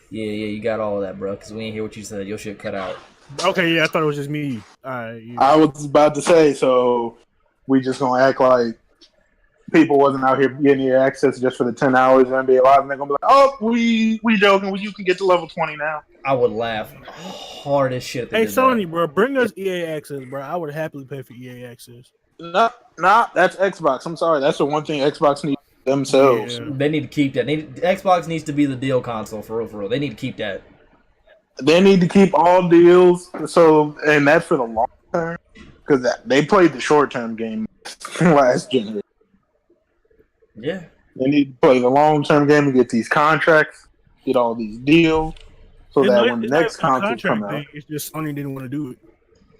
Yeah, you got all of that, bro, because we ain't hear what you said. Your shit cut out. Okay, yeah, I thought it was just me. Yeah. I was about to say, so we just gonna act like people wasn't out here getting your access just for the 10 hours of NBA Live, and they're gonna be like, "Oh, we joking. You can get to level 20 now." I would laugh hard as shit. Hey, Sony, bro, bring us EA access, bro. I would happily pay for EA access. Nah, that's Xbox. I'm sorry, that's the one thing Xbox needs themselves. Yeah. They need to keep that. Xbox needs to be the deal console for real. They need to keep that. They need to keep all deals. So, and that's for the long term because they played the short term game last generation. Yeah, they need to play the long term game and get these contracts, get all these deals, so that when the next contract come out, it's just Sony didn't want to do it,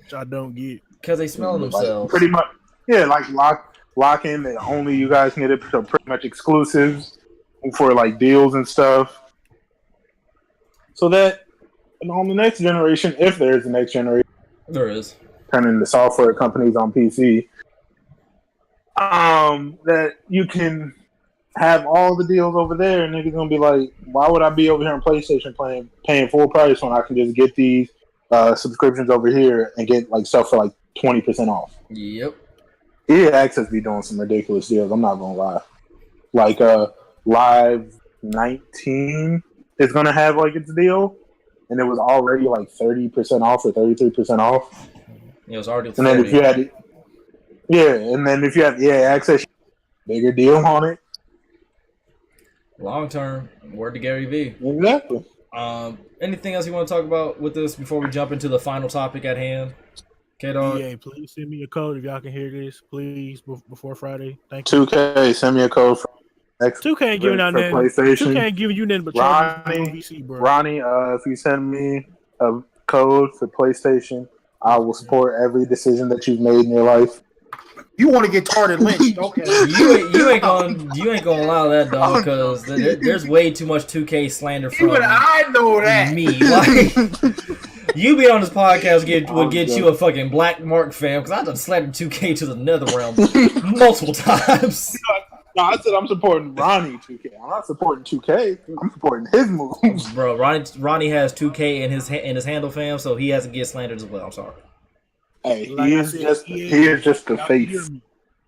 which I don't get because they smell themselves. Like, pretty much, yeah, like lock in that only you guys can get it, so pretty much exclusives for like deals and stuff, so that on the next generation, if there's a next generation, there is turning the software companies on PC. That you can have all the deals over there, and niggas gonna be like, "Why would I be over here on PlayStation paying full price when I can just get these subscriptions over here and get like stuff for like 20% off?" Yep. EA Access be doing some ridiculous deals. I'm not gonna lie. Like Live 19 is gonna have like its deal, and it was already like 30% off or 33% off. It was already. And then if you had it. Yeah, and then if you have EA access, bigger deal on it. Long term, word to Gary V. Exactly. Anything else you want to talk about with this before we jump into the final topic at hand? K-Dog? EA, please send me a code if y'all can hear this, please, before Friday. Thank you. 2K, send me a code for 2K ain't giving out nothing. PlayStation. 2K ain't giving you nothing but charges VC, bro. Ronnie, if you send me a code for PlayStation, I will support every decision that you've made in your life. You want to get tarred lynched? Okay. You ain't gonna allow that, dog, because there's way too much 2K slander from Even I know that. me. Like, you be on this podcast would get you a fucking black mark, fam, because I done slandered 2K to the nether realm multiple times. No, I said I'm supporting Ronnie 2K. I'm not supporting 2K. I'm supporting his moves. Bro, Ronnie has 2K in his handle, fam, so he has to get slandered as well. I'm sorry. Hey, Like he I is said, just EA, he is just the y'all face. hear me.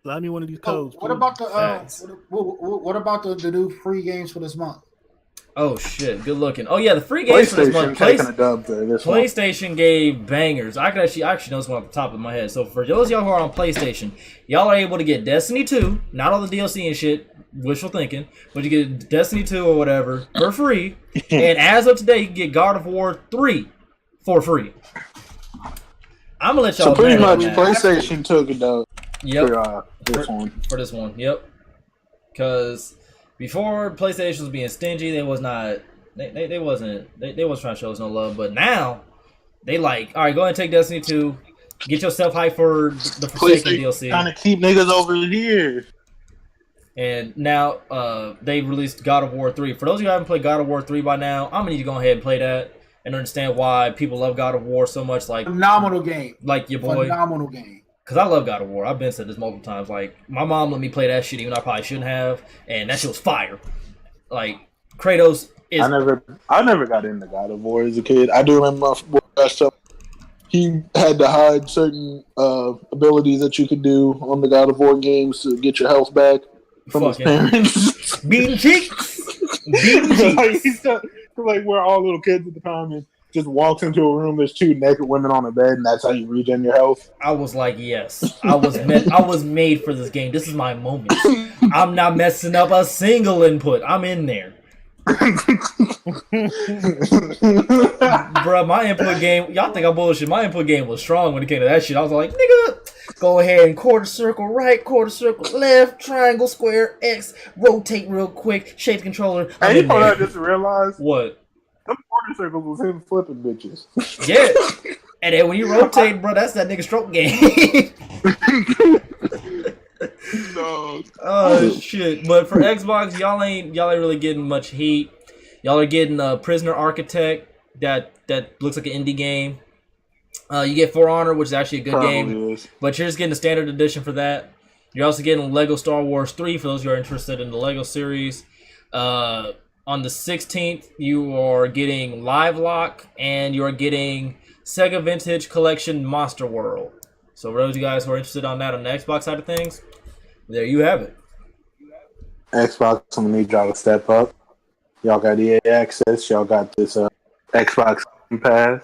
Allow me one of these codes. What please. about the Facts. what about the new free games for this month? Oh shit, good looking. Oh yeah, the free games for this PlayStation month. taking a dub there. This one. PlayStation gave bangers. I actually know this one off the top of my head. So for those of y'all who are on PlayStation, y'all are able to get Destiny 2, not all the DLC and shit, wishful thinking, but you get Destiny 2 or whatever for free. And as of today, you can get God of War 3 for free. I'm gonna let y'all. So pretty much, that. PlayStation took a dub Yep. for this one. For this one, yep. Because before PlayStation was being stingy, they wasn't trying to show us no love. But now they like, all right, go ahead and take Destiny 2, get yourself hyped for the Forsaken DLC. Trying to keep niggas over here. And now they released God of War 3. For those of you who haven't played God of War 3 by now, I'm gonna need to go ahead and play that and understand why people love God of War so much. Like Phenomenal game. Like your boy. Phenomenal game. Because I love God of War. I've been said this multiple times. Like, my mom let me play that shit even though I probably shouldn't have. And that shit was fire. Like, Kratos is... I never got into God of War as a kid. I do remember my boy got stuff. He had to hide certain abilities that you could do on the God of War games to get your health back from his parents. Beating cheeks! Beating cheeks! Like, we're all little kids at the time and just walks into a room, there's two naked women on a bed, and that's how you regen your health. I was like, yes. I was made for this game. This is my moment. I'm not messing up a single input. I'm in there. Bruh, my input game, y'all think I'm bullshit. My input game was strong when it came to that shit. I was like, nigga, go ahead and quarter circle right, quarter circle left, triangle, square, X, rotate real quick, shake the controller. Hey, you know what I just realized? What? Them quarter circles was him flipping bitches. Yeah. And then when you rotate, bro, that's that nigga stroke game. No. Oh shit! But for Xbox, y'all ain't really getting much heat. Y'all are getting Prisoner Architect that looks like an indie game. You get For Honor, which is actually a good game, but you're just getting the standard edition for that. You're also getting Lego Star Wars 3 for those who are interested in the Lego series. On the 16th, you are getting Live Lock and you are getting Sega Vintage Collection Monster World. So for those of you guys who are interested on that on the Xbox side of things, there you have it. Xbox, I'm gonna need y'all to step up. Y'all got EA access. Y'all got this Xbox Game Pass,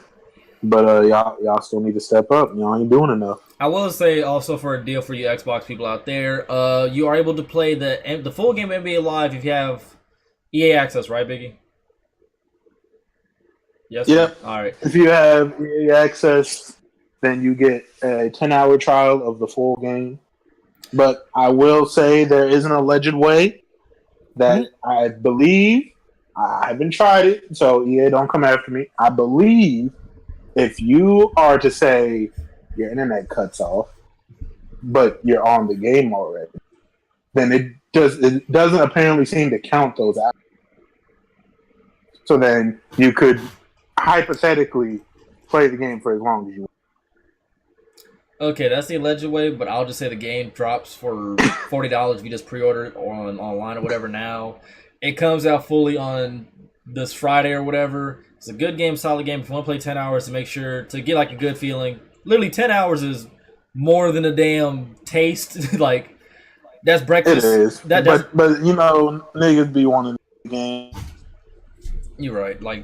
but y'all still need to step up. Y'all ain't doing enough. I will say also for a deal for you Xbox people out there, you are able to play the full game NBA Live if you have EA access, right, Biggie? Yes. Yep. All right. If you have EA access, then you get a 10-hour trial of the full game. But I will say there is an alleged way that I believe, I haven't tried it, so EA don't come after me. I believe if you are to say your internet cuts off, but you're on the game already, then it doesn't apparently seem to count those out. So then you could hypothetically play the game for as long as you want. Okay, that's the alleged way, but I'll just say the game drops for $40 if you just pre-order it or online or whatever now. It comes out fully on this Friday or whatever. It's a good game, solid game. If you want to play 10 hours to make sure to get like a good feeling. Literally 10 hours is more than a damn taste. Like, that's breakfast. It is. But you know, niggas be wanting the game. You're right. Like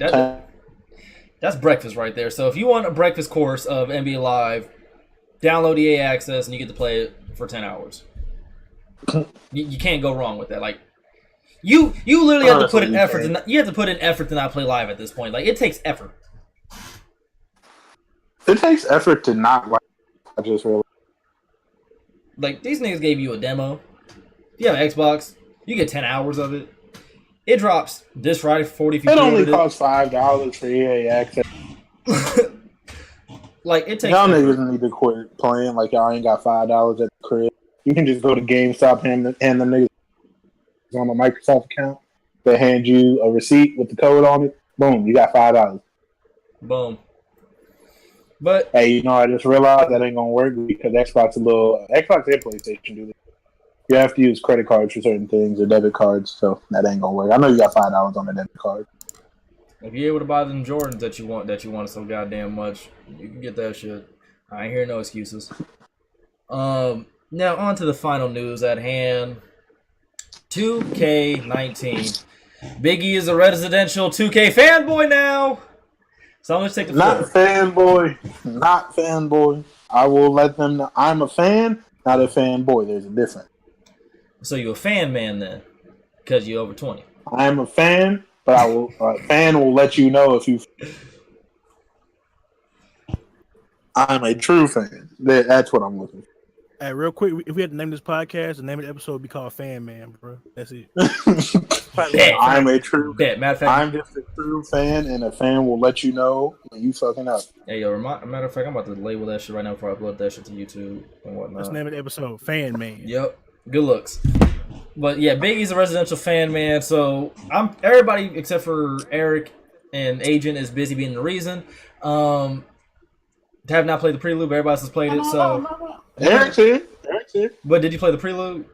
that's breakfast right there. So if you want a breakfast course of NBA Live, download EA Access, and you get to play it for 10 hours. You can't go wrong with that. Like, you literally have to put in effort. You have to put in effort to not play live at this point. Like, it takes effort. It takes effort to not watch. I just realized. Like, these niggas gave you a demo. If you have an Xbox, you get 10 hours of it. It drops this Friday for 40 if you It only costs $5 for EA Access. Like, it takes y'all effort. niggas need to quit playing like y'all ain't got $5 at the crib. You can just go to GameStop and the niggas on a Microsoft account. They hand you a receipt with the code on it. Boom, you got $5. Boom. But hey, you know, I just realized that ain't gonna work because Xbox and PlayStation do this. You have to use credit cards for certain things or debit cards, so that ain't gonna work. I know you got $5 on the debit card. if you're able to buy them Jordans that you want so goddamn much, you can get that shit. I ain't hear no excuses. Now on to the final news at hand. 2K19. Biggie is a residential 2K fanboy now. So I'm gonna take the floor. Not fanboy. I will let them know I'm a fan, not a fanboy. There's a difference. So you a fan man then, because you're over 20. I'm a fan, but a fan will let you know if you. I'm a true fan. That's what I'm looking for. Hey, real quick, if we had to name this podcast, the name of the episode would be called Fan Man, bro. That's it. I'm a true. Matter of fact, I'm just a true fan, and a fan will let you know when you fucking up. hey, yo, matter of fact, I'm about to label that shit right now before I upload that shit to YouTube and whatnot. That's the name of the episode, Fan Man. Yep, good looks. But yeah, Biggie's a residential fan man, so everybody except for Eric and Agent is busy being the reason. Have not played the prelude, but everybody else has played it. So Eric's here. But did you play the prelude?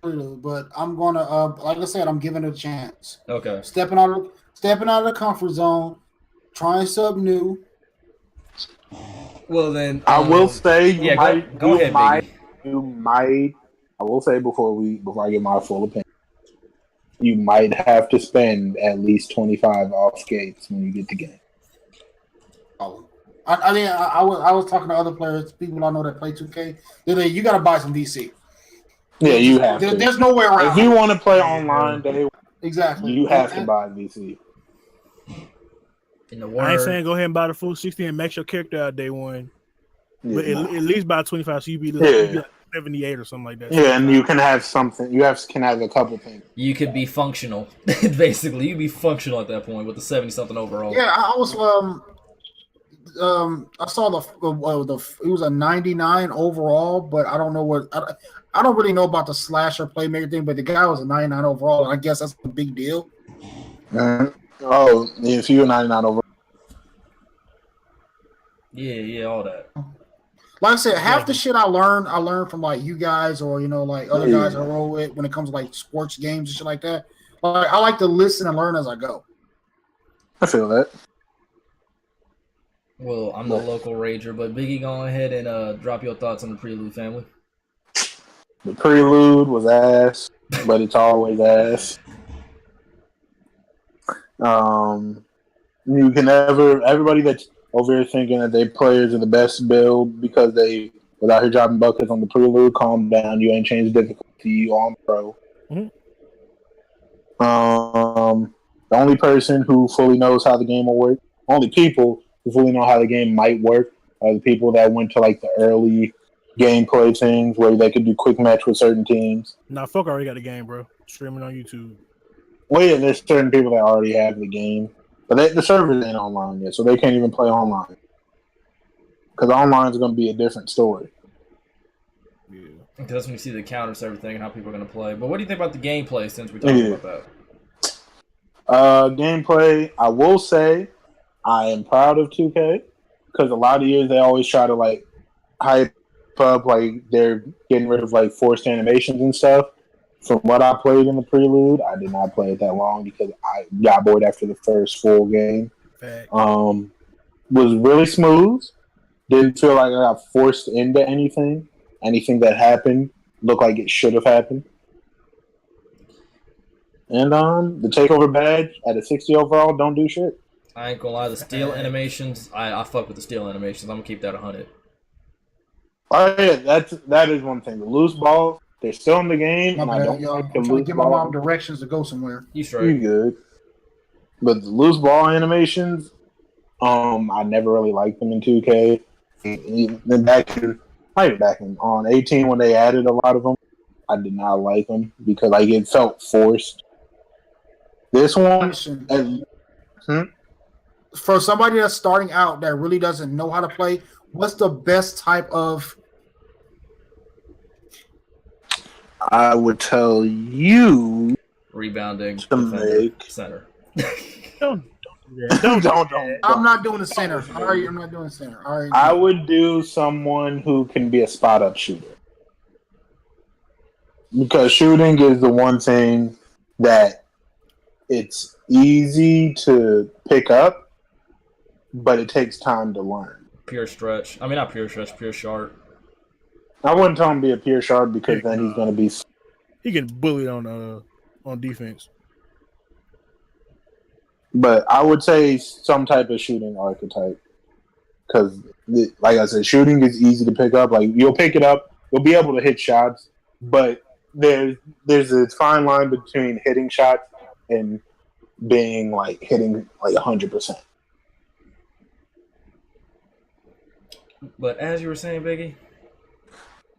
But I'm gonna, like I said, I'm giving it a chance. Okay. Stepping out of the comfort zone, trying something new. Well then, I will say, go ahead, Biggie. I will say before I get my full opinion, you might have to spend at least $25 off skates when you get the game. Oh. I was talking to other players, people I know that play 2K. They're like, you got to buy some VC. Yeah, you have to. There's no way around. If you want to play online, exactly, you have to buy VC. I ain't saying go ahead and buy the full 60 and max your character out day one, but at least buy 25, so you be like 78 or something like that. Yeah, and you can have something. Can have a couple things. You could be functional, basically. You'd be functional at that point with the 70-something overall. Yeah, I was I saw it was a 99 overall, but I don't know I don't really know about the slasher playmaker thing, but the guy was a 99 overall, and I guess that's a big deal. Oh, if you're 99 overall. Yeah, all that. Like I said, half the shit I learned from like you guys or like other guys I roll with when it comes to like sports games and shit like that. Like I like to listen and learn as I go. I feel that. Well, I'm the local rager, but Biggie, go ahead and drop your thoughts on the Prelude family. The Prelude was ass, but it's always ass. You can everybody that's over here thinking that they players are the best build because they without here dropping buckets on the Prelude, calm down. You ain't changed difficulty. You on pro. Mm-hmm. The only person who fully knows how the game will work, only people who fully know how the game might work, are the people that went to like the early gameplay things where they could do quick match with certain teams. Nah, fuck already got the game, bro. Streaming on YouTube. Well, yeah, there's certain people that already have the game, but the servers ain't online yet, so they can't even play online. Because online is going to be a different story. Yeah. Because that's when you see the counters, everything, and how people are going to play. But what do you think about the gameplay since we're talking about that? Gameplay, I will say, I am proud of 2K because a lot of years they always try to like hype up like they're getting rid of like forced animations and stuff. From what I played in the Prelude, I did not play it that long because I got bored after the first full game. Was really smooth. Didn't feel like I got forced into anything. Anything that happened looked like it should have happened. And the takeover badge at a 60 overall don't do shit. I ain't gonna lie, the steel animations, I fuck with the steel animations. I'm gonna keep that 100. Oh yeah, that is one thing. The loose balls, they're still in the game, and I don't like the I'm trying to loose give my mom ball. directions to go somewhere. You You straight. good? But the loose ball animations, I never really liked them in 2K. Then back in on 18 when they added a lot of them, I did not like them because like it felt forced. This one, For somebody that's starting out that really doesn't know how to play, what's the best type of? I would tell you Rebounding, to defender, make. center. Don't do that. Don't. I'm not doing the center. All right, I'm not doing the center. All right, I would do someone who can be a spot up shooter. Because shooting is the one thing that it's easy to pick up, but it takes time to learn. Pure stretch. I mean, not pure stretch, pure sharp. I wouldn't tell him to be a pure sharp because then he's going to be. He getting bullied on defense. But I would say some type of shooting archetype. Because, like I said, shooting is easy to pick up. Like, you'll pick it up, you'll be able to hit shots, but there's a fine line between hitting shots and being, like, hitting, like, 100%. But as you were saying, Biggie?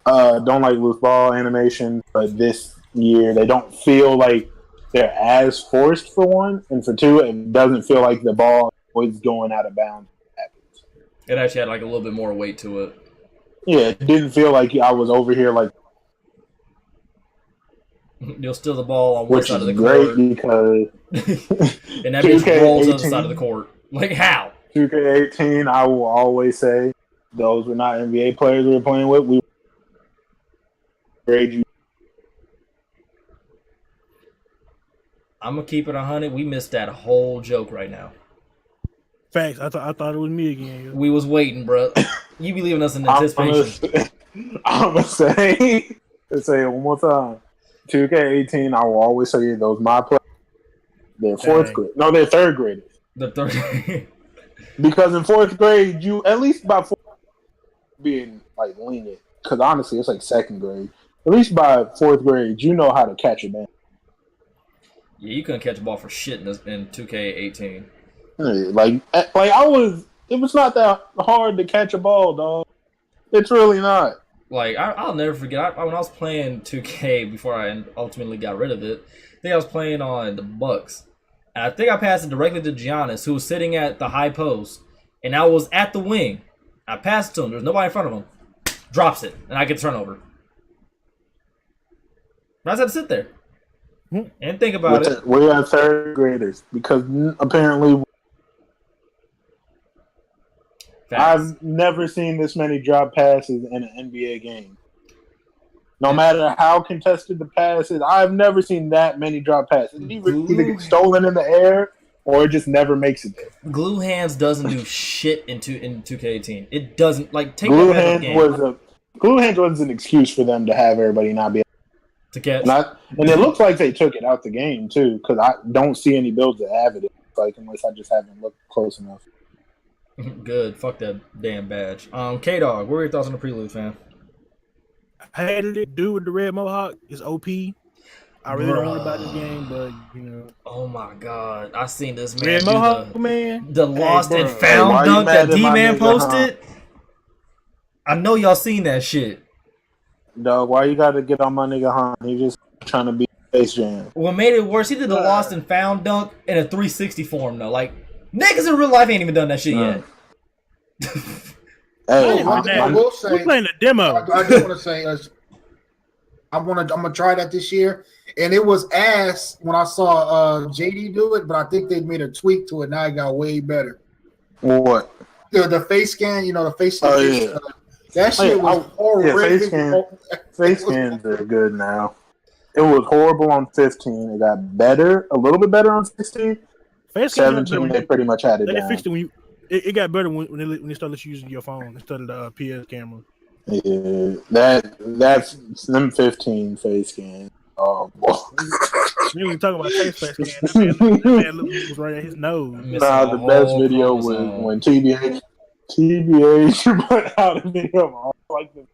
Don't like loose ball animation, but this year they don't feel like they're as forced for one, and for two, it doesn't feel like the ball was going out of bounds. It actually had like a little bit more weight to it. Yeah, it didn't feel like I was over here like. You'll steal the ball on one Which side of is the great court, because and that bitch rolls to the other side of the court. Like how? 2K18, I will always say those were not NBA players we were playing with. We grade you. I'm gonna keep it 100. We missed that whole joke right now. Facts. I thought it was me again. Yo. We was waiting, bro. You be leaving us in anticipation. I'm gonna say it one more time. 2K18, I will always say those my players. They're fourth grade. No, they're third graders. The third. Because in fourth grade, you at least by fourth being like lenient. Because honestly, it's like second grade. At least by fourth grade, you know how to catch a man. Yeah, you couldn't catch a ball for shit in 2K18. Like I was. It was not that hard to catch a ball, dog. It's really not. Like I'll never forget. When I was playing 2K before I ultimately got rid of it, I think I was playing on the Bucks. And I think I passed it directly to Giannis, who was sitting at the high post, and I was at the wing. I passed to him. There's nobody in front of him. Drops it, and I get turnover. I just had to sit there and think about it. We are third graders because apparently I've never seen this many drop passes in an NBA game. No matter how contested the pass is, I've never seen that many drop passes. It either gets stolen in the air or it just never makes it there. Glue hands doesn't do shit in 2K18. It doesn't take Glue that hands Glue hands was an excuse for them to have everybody not be able to catch. And it looks like they took it out the game too, because I don't see any builds that have it. Like unless I just haven't looked close enough. Good. Fuck that damn badge. K-Dog, what are your thoughts on the prelude, fam? I hated it. Dude with the red mohawk is OP. I really don't worry about this game, but you know. Oh my god, I seen this man red do mohawk, man. The lost and found dunk that D-Man posted. I know y'all seen that shit. Dog, why you gotta get on my nigga Han? He just trying to be Space Jam. What made it worse, he did the lost and found dunk in a 360 form though. Like niggas in real life ain't even done that shit yet. Hey, I will say, we're playing the demo. I just want to say, I'm gonna try that this year, and it was ass when I saw JD do it, but I think they made a tweak to it. Now it got way better. What? The face scan, the face scan. Oh yeah. That shit was horrible. Yeah, face scans are good now. It was horrible on 15. It got better, a little bit better on 16. 17, they pretty much had it down. They fixed it when it got better when they started using your phone instead of the PS camera. Yeah, that's them 15 face scans. Oh boy. You even talking about face scan. That man was right at his nose. Nah, the best video was when TBH put out a video of all like the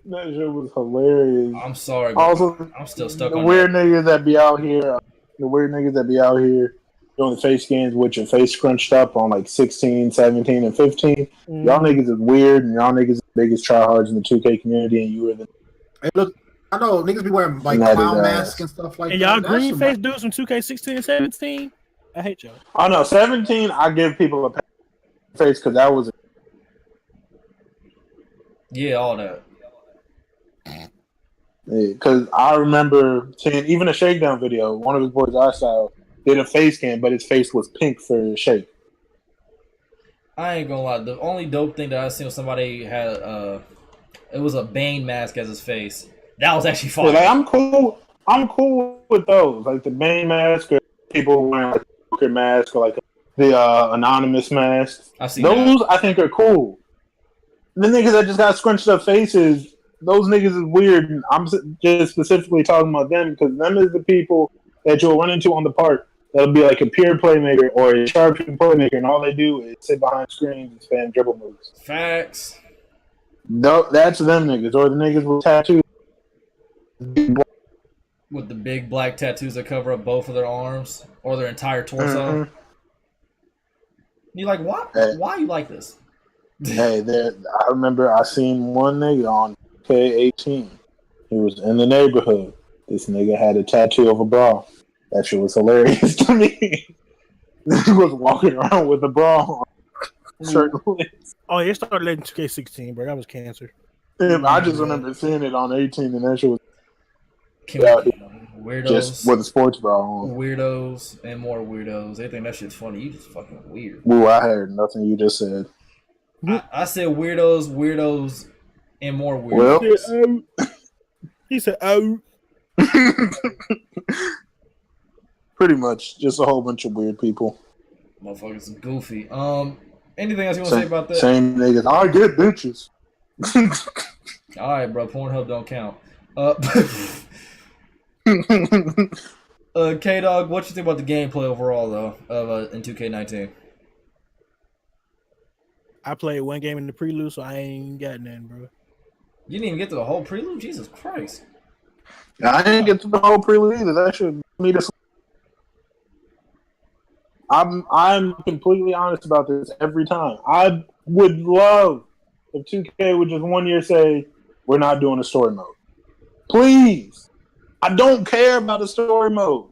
That shit was hilarious. I'm sorry, but Also, I'm still stuck the on weird that. niggas that be out here. The weird niggas that be out here doing the face scans with your face scrunched up on like 16, 17, and 15. Y'all niggas is weird, and y'all niggas are the biggest tryhards in the 2K community, and you are the. Hey, look, I know niggas be wearing like clown masks and stuff like and that. y'all green face dudes from 2K16 and 17. I hate y'all. Oh no, 17. I give people a face because that was. Yeah, all that. Because I remember seeing even a Shakedown video. One of his boys, iStyle, did a face scan, but his face was pink for Shake. I ain't gonna lie. The only dope thing that I seen somebody had, it was a Bane mask as his face. That was actually fun. Yeah, like, I'm cool. I'm cool with those, like the Bane mask, or people wearing like a Joker mask, or like the anonymous mask. I see those. that. I think are cool. The niggas that just got scrunched up faces, those niggas is weird. And I'm just specifically talking about them because them is the people that you'll run into on the park. That'll be like a pure playmaker or a sharpshooting playmaker, and all they do is sit behind screens and spam dribble moves. Facts. No, that's them niggas, or the niggas with tattoos. With the big black tattoos that cover up both of their arms or their entire torso. Mm-hmm. You like, why? Hey. Why you like this? Hey, I remember I seen one nigga on K18. He was in the neighborhood. This nigga had a tattoo of a bra. That shit was hilarious to me. He was walking around with a bra on. Shirtless. Oh, it started late in 2K16, bro. That was cancer. I just remember seeing it on 18, and that shit was Weirdos. just with a sports bra on. Weirdos and more weirdos. They think that shit's funny. You just fucking weird. Ooh, I heard nothing you just said. I said weirdos, and more weirdos. Well, he said, "Oh." Pretty much, just a whole bunch of weird people. Motherfuckers goofy. Anything else you want to say about that? Same niggas. I get bitches. All right, bro. Pornhub don't count. K-Dog, what you think about the gameplay overall, though, of in 2K19? I played one game in the prelude, so I ain't got nothing, bro. You didn't even get to the whole prelude? Jesus Christ. I didn't get to the whole prelude either. That should me to. I'm completely honest about this every time. I would love if 2K would just 1 year say we're not doing a story mode. Please, I don't care about a story mode.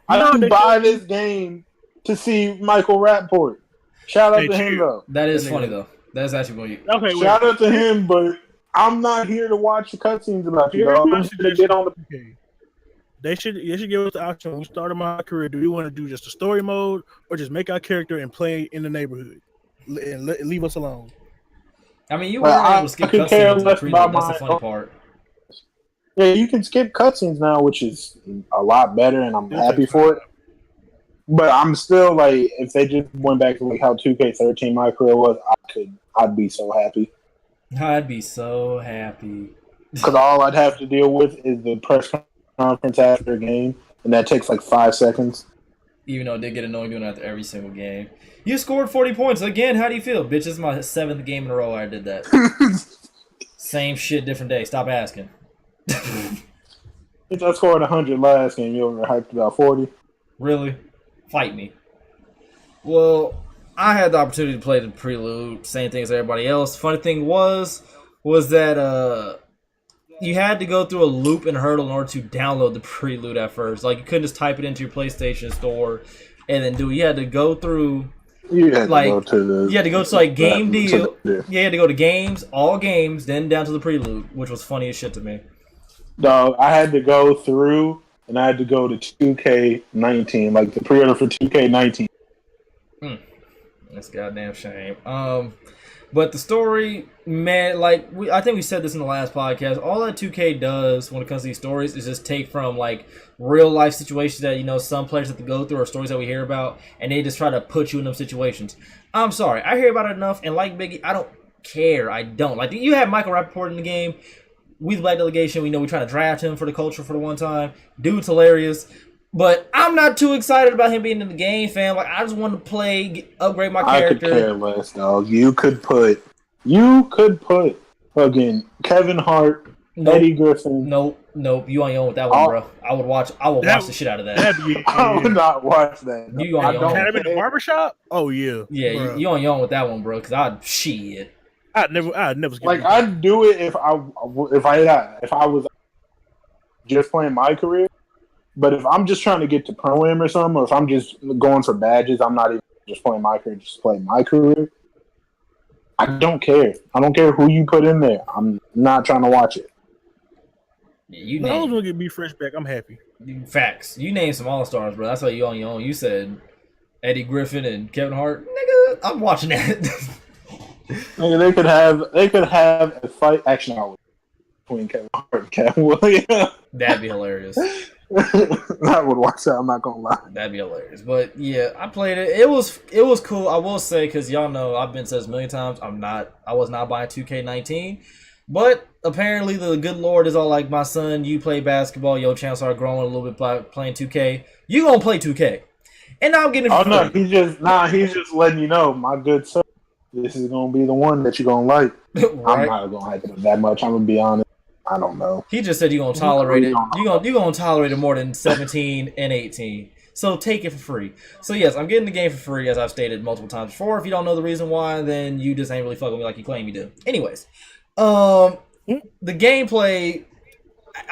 I didn't buy this game to see Michael Rapport. Shout out to him though. That is funny though. That's actually what you. Okay, shout out to him, but I'm not here to watch the cutscenes about you, dog. I'm here to get on the. They should give us the option when we started my career. Do we want to do just a story mode or just make our character and play in the neighborhood and leave us alone? I mean, you were able to skip cutscenes. That's the funny part. Yeah, you can skip cutscenes now, which is a lot better, and I'm happy for it. But I'm still like, if they just went back to like how 2K13 my career was, I'd be so happy. I'd be so happy. Because all I'd have to deal with is the press conference after a game, and that takes like 5 seconds. Even though it did get annoying doing it after every single game. You scored 40 points. Again, how do you feel? Bitch, this is my 7th game in a row I did that. Same shit, different day. Stop asking. If I scored 100 last game, you were hyped about 40. Really? Fight me. Well, I had the opportunity to play the prelude. Same thing as everybody else. Funny thing was that you had to go through a loop and hurdle in order to download the prelude at first. Like, you couldn't just type it into your PlayStation store and then do it. You had to go through. You had to go to like game deal. You had to go to games, all games, then down to the prelude, which was funny as shit to me. No, I had to go through, and I had to go to 2K19, like the pre-order for 2K19. That's a goddamn shame. But the story, man, like I think we said this in the last podcast. All that 2K does when it comes to these stories is just take from like real life situations that some players have to go through, or stories that we hear about, and they just try to put you in those situations. I'm sorry, I hear about it enough, and like Biggie, I don't care. I don't like. You have Michael Rappaport in the game. We the Black Delegation. We know we're trying to draft him for the culture for the one time. Dude's hilarious. But I'm not too excited about him being in the game, fam. Like, I just want to play, upgrade my character. I could care less, dog. You could put fucking Kevin Hart Eddie Griffin. Nope. You on your own with that one, bro. I would watch the shit out of that. I would not watch that. No. You on your own. Had him in the barbershop? Oh yeah. Yeah, you on your own with that one, bro. Because I'd never like I'd do it if I was just playing my career. But if I'm just trying to get to pro-am or something, or if I'm just going for badges, I'm not even just playing my career, just playing my career. I don't care. I don't care who you put in there. I'm not trying to watch it. Yeah, I was gonna get me fresh back. I'm happy. Facts. You named some all-stars, bro. That's why you on your own. You said Eddie Griffin and Kevin Hart. Nigga, I'm watching that. Nigga, they could have a fight action between Kevin Hart and Kevin Williams. That'd be hilarious. I would watch that. I'm not gonna lie. That'd be hilarious. But yeah, I played it. It was cool. I will say, because y'all know I've been said this a million times. I was not buying 2K19, but apparently the good Lord is all like, my son, you play basketball. Your chances are growing a little bit by playing 2K. You gonna play 2K, and now I'm getting. Oh no, he's just letting you know, my good son. This is gonna be the one that you're gonna like. Right? I'm not gonna hype it up that much. I'm gonna be honest. I don't know. He just said you're gonna tolerate it. You're gonna tolerate it more than 17 and 18. So take it for free. So yes, I'm getting the game for free, as I've stated multiple times before. If you don't know the reason why, then you just ain't really fucking with me like you claim you do. Anyways, the gameplay,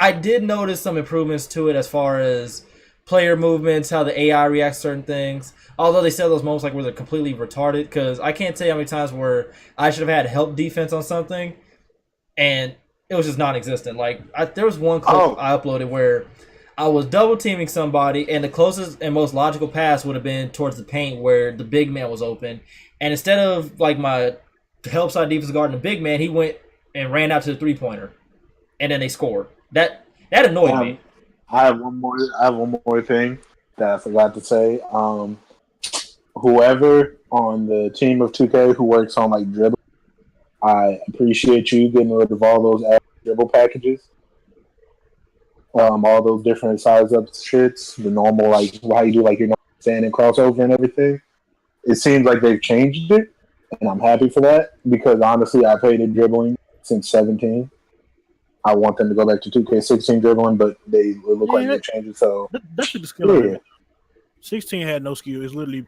I did notice some improvements to it as far as player movements, how the AI reacts to certain things. Although they said those moments like where they're completely retarded, because I can't tell you how many times where I should have had help defense on something, and it was just non-existent. Like there was one clip I uploaded where I was double teaming somebody, and the closest and most logical pass would have been towards the paint where the big man was open, and instead of like my help side defense guarding the big man, he went and ran out to the 3-pointer, and then they scored. That annoyed me. I have one more thing that I forgot to say. Whoever on the team of 2K who works on like dribble, I appreciate you getting rid of all those dribble packages. All those different size up shits, the normal like how you do like your standing crossover and everything. It seems like they've changed it, and I'm happy for that because honestly, I've hated dribbling since 17. I want them to go back to 2K16 dribbling, but they look like they changed it. So that's the skill. Yeah. 16 had no skill. It's literally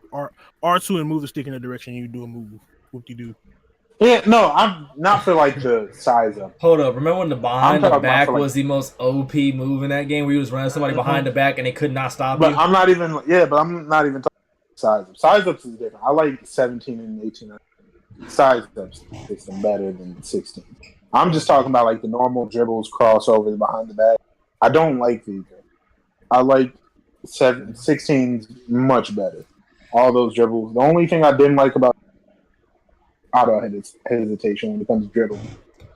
R2 and move the stick in the direction you do a move. What you do? Yeah, no, I'm not for like the size up. Hold up, remember when the behind the back was the most OP move in that game where you was running somebody behind the back and they could not stop you? I'm not even talking size up. Size ups is different. I like 17 and 18. Size ups is better than 16. I'm just talking about like the normal dribbles, crossovers behind the back. I don't like these. I like 16's much better. All those dribbles. The only thing I didn't like about auto hesitation when it comes to dribbling.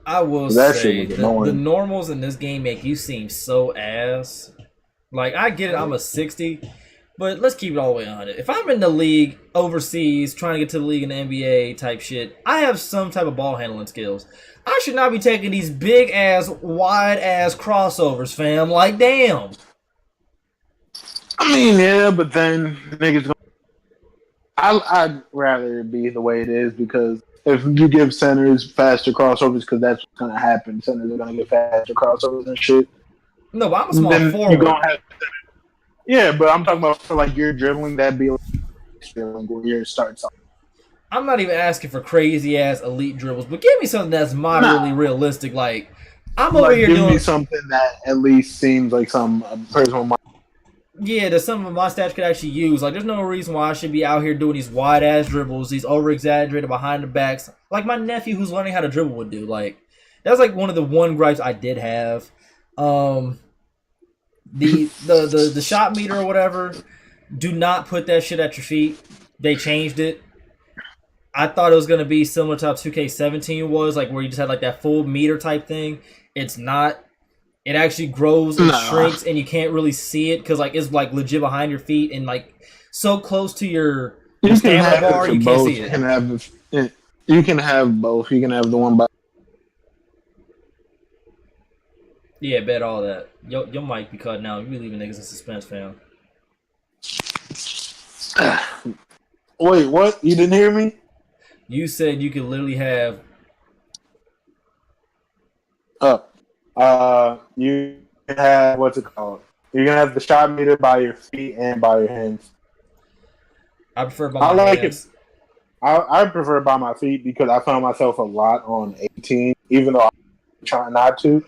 I will say the normals in this game make you seem so ass. Like I get it, I'm a 60, but let's keep it all the way 100. If I'm in the league overseas trying to get to the league in the NBA type shit, I have some type of ball handling skills. I should not be taking these big ass, wide ass crossovers, fam. Like damn. I mean, yeah, but then niggas. I'd rather it be the way it is because if you give centers faster crossovers, because that's what's gonna happen. Centers are gonna get faster crossovers and shit. No, but I'm a small forward. Yeah, but I'm talking about for like your dribbling, that'd be like dribbling where you start something. I'm not even asking for crazy ass elite dribbles, but give me something that's moderately realistic. Like I'm over here doing something that at least seems like some person might. Yeah, that some of my stats could actually use. Like, there's no reason why I should be out here doing these wide-ass dribbles, these over-exaggerated behind the backs, like my nephew who's learning how to dribble would do. Like, that's like one of the one gripes I did have. The shot meter or whatever, do not put that shit at your feet. They changed it. I thought it was going to be similar to how 2K17 was, like where you just had like that full meter type thing. It's not. It actually grows and shrinks, and you can't really see it because like it's like legit behind your feet and like so close to your stamina bar you can't see it. You can have both. You can have the one by. Yeah, bet all that. Your mic be cutting out. You leaving niggas in suspense, fam. Wait, what? You didn't hear me? You said you could literally have. You can have what's it called? You can have the shot meter by your feet and by your hands. I prefer by I my like hands. it. I prefer by my feet because I found myself a lot on 18, even though I'm trying not to.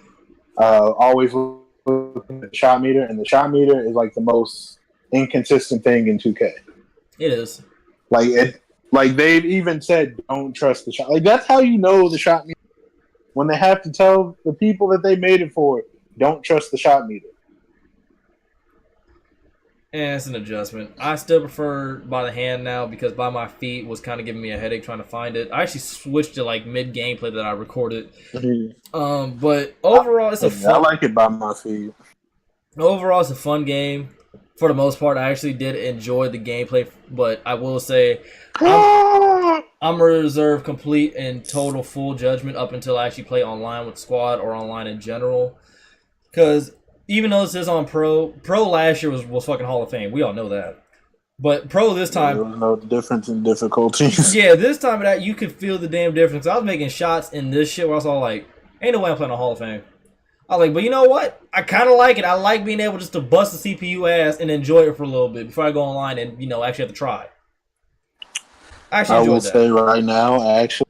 Always looking at the shot meter, and the shot meter is like the most inconsistent thing in 2K. It is. Like they've even said, don't trust the shot. Like that's how you know the shot meter. When they have to tell the people that they made it for, don't trust the shot meter. And it's an adjustment. I still prefer by the hand now because by my feet was kind of giving me a headache trying to find it. I actually switched to like mid gameplay that I recorded. But overall, it's a fun. I like it by my feet. Overall, it's a fun game. For the most part, I actually did enjoy the gameplay, but I will say I'm reserve complete and total full judgment up until I actually play online with squad or online in general. Because even though this is on Pro last year was fucking Hall of Fame. We all know that. But Pro this time... There was no difference in difficulties. Yeah, this time that you could feel the damn difference. I was making shots in this shit where I was all like, ain't no way I'm playing on Hall of Fame. I was like, but you know what? I kind of like it. I like being able just to bust the CPU ass and enjoy it for a little bit before I go online and, actually have to try. I actually enjoyed that. I will say right now, actually,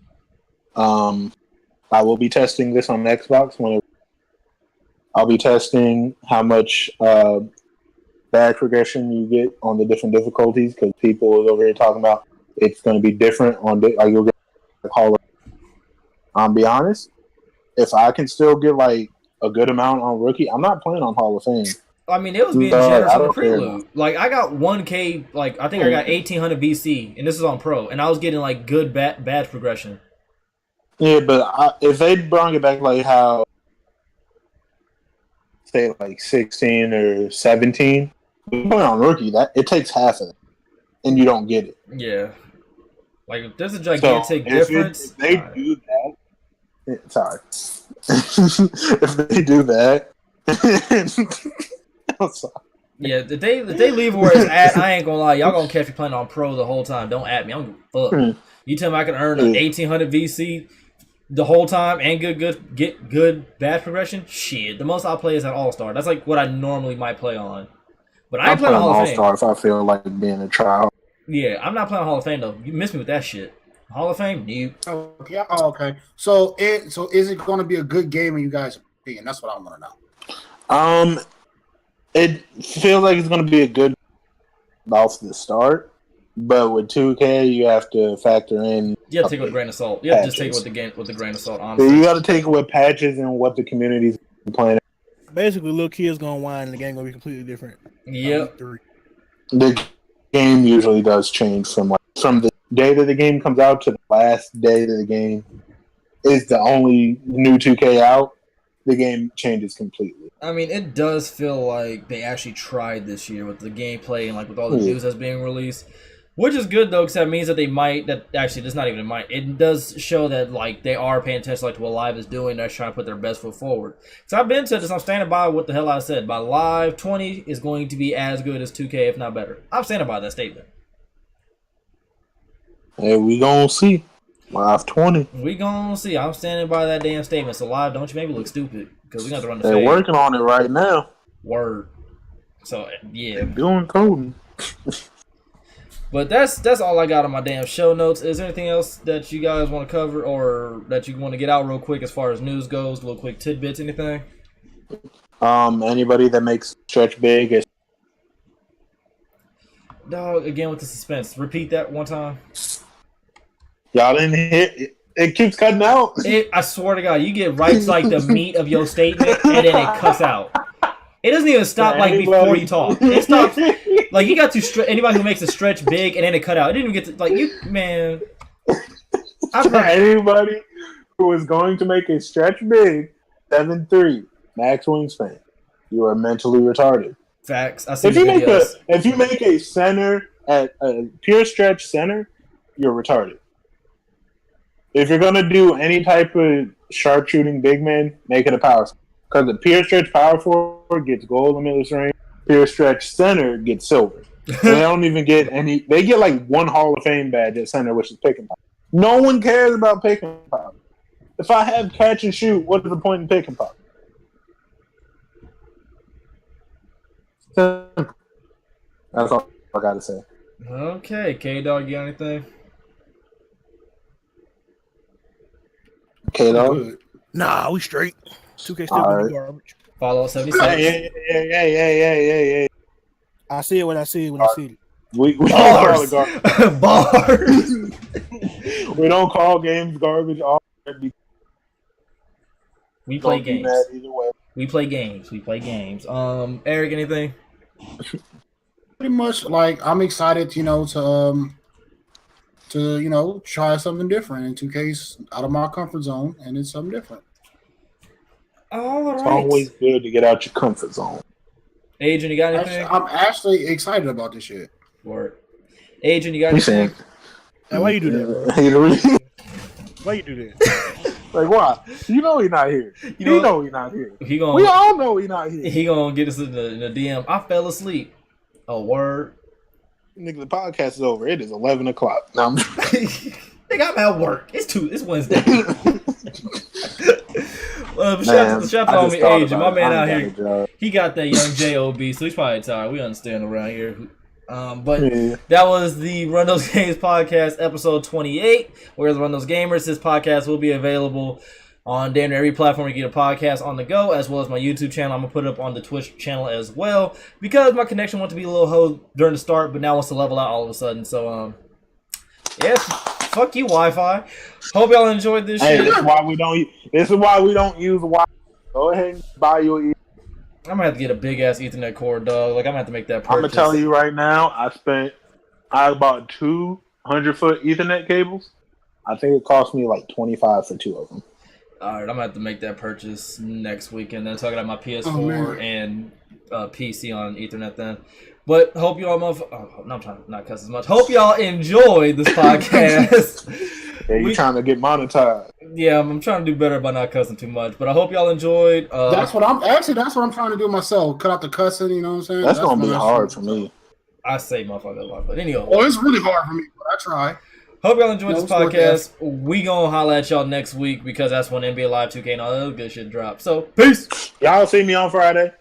I will be testing this on Xbox whenever. I'll be testing how much bad progression you get on the different difficulties because people over here talking about it's going to be different on like you'll get Hall of Fame. I'll be honest, if I can still get like a good amount on Rookie, I'm not playing on Hall of Fame. I mean, it was being generous on the prelude. Like, I got 1K, like, I think I got 1800 BC, and this is on Pro, and I was getting, like, good badge progression. Yeah, but if they brought it back like how say like 16 or 17, going on Rookie, that it takes half of it, and you don't get it. Yeah, like there's a gigantic difference. If they do that, sorry. If they do that, I'm sorry. Yeah, if they leave where it's at, I ain't gonna lie, y'all gonna catch me playing on Pro the whole time. Don't at me, I'm fuck. You tell me I can earn an 1800 VC the whole time and get good badge progression? Shit, the most I'll play is at All-Star. That's like what I normally might play on. But I ain't playing Hall of Fame. All-Star if I feel like being a trial. Yeah, I'm not playing Hall of Fame though. You miss me with that shit. Hall of Fame? Nope. Okay. Oh, okay. So is it going to be a good game in you guys' opinion? That's what I want to know. It feels like it's going to be a good off the start. But with 2K, you have to factor in. You have to take it with a grain of salt. You have to just take it with the grain of salt. Honestly, so you got to take it with patches and what the community's playing. Basically, little kids gonna whine, and the game gonna be completely different. Yep. The game usually does change from the day that the game comes out to the last day that the game is the only new 2K out. The game changes completely. I mean, it does feel like they actually tried this year with the gameplay and like with all the news that's being released. Which is good, though, because that means that they might... Actually, that's not even a might. It does show that, like, they are paying attention like, to what Live is doing. They're trying to put their best foot forward. So I've been to this. I'm standing by what the hell I said. By Live, 20 is going to be as good as 2K, if not better. I'm standing by that statement. Hey, we gonna see. Live 20. We gonna see. I'm standing by that damn statement. So, Live, don't you make me look stupid. Because we got to run the They're fade. working on it right now. Word. So, yeah. They're doing coding. But that's all I got on my damn show notes. Is there anything else that you guys want to cover or that you want to get out real quick as far as news goes? Little quick tidbits, anything? Anybody that makes stretch big is... Dog, again with the suspense. Repeat that one time. Y'all didn't hear it. It keeps cutting out. I swear to God, you get right to like the meat of your statement and then it cuts out. It doesn't even stop like before you talk. It stops like you got to anybody who makes a stretch big and then it cut out. It didn't even get to like you man. Anybody who is going to make a stretch big 7'3" max wingspan, you are mentally retarded. Facts. I see. If you make a center at a pure stretch center, you're retarded. If you're gonna do any type of sharpshooting big man, make it a power. Because the pure stretch power forward gets gold in the middle range. Pure stretch center gets silver. They don't even get any. They get like one Hall of Fame badge at center, which is pick and pop. No one cares about pick and pop. If I have catch and shoot, what is the point in pick and pop? That's all I gotta say. Okay, K-Dog, you got anything? K-Dog? Good. Nah, we straight. 2K still All gonna right. be garbage. Follow 76. Hey. I see it when I see it when I see it. We don't call it Bars. garbage. Bars. We don't call games garbage. We play Don't be games. mad either way. We play games. Eric, anything? Pretty much, like, I'm excited, to try something different in 2K's out of my comfort zone, and it's something different. All right. It's always good to get out your comfort zone. Adrian, you got anything? I'm actually excited about this shit. Word. Adrian, you got anything? Hey, why you do that, bro? Why you do that? Like, why? You know he's not here. You know he's not here. He gonna, We all know he's not here. He gonna get us in the DM. I fell asleep. A word. Nigga, the podcast is over. It is 11 o'clock. Now I'm Nigga, I'm at work. It's Wednesday. Shout out on me, Adrian. My man out here, he got that young J.O.B., so he's probably tired. We understand around here. But that was the Run Those Games podcast, episode 28. Where's Run Those Gamers? This podcast will be available on damn near every platform you get a podcast on the go, as well as my YouTube channel. I'm going to put it up on the Twitch channel as well, because my connection wanted to be a little hoe during the start, but now wants to level out all of a sudden. So, yeah, fuck you, Wi-Fi. Hope y'all enjoyed this shit. This is why we don't use Wi-Fi. Go ahead and buy your I'm going to have to get a big-ass Ethernet cord, dog. Like, I'm going to have to make that purchase. I'm going to tell you right now, I bought 2 100-foot Ethernet cables. I think it cost me like $25 for 2 of them. All right, I'm going to have to make that purchase next weekend. Then talking about my PS4 and PC on Ethernet then. But hope y'all I'm trying to not cuss as much. Hope y'all enjoyed this podcast. Yeah, you trying to get monetized. Yeah, I'm trying to do better by not cussing too much. But I hope y'all enjoyed. That's what I'm trying to do myself. Cut out the cussing, you know what I'm saying? That's going to be hard for me. I say motherfucker a lot. But anyway. Oh, it's really hard for me, but I try. Hope y'all enjoyed this podcast. We gonna holla at y'all next week, because that's when NBA Live 2K and all that good shit drops. So, peace. Y'all see me on Friday.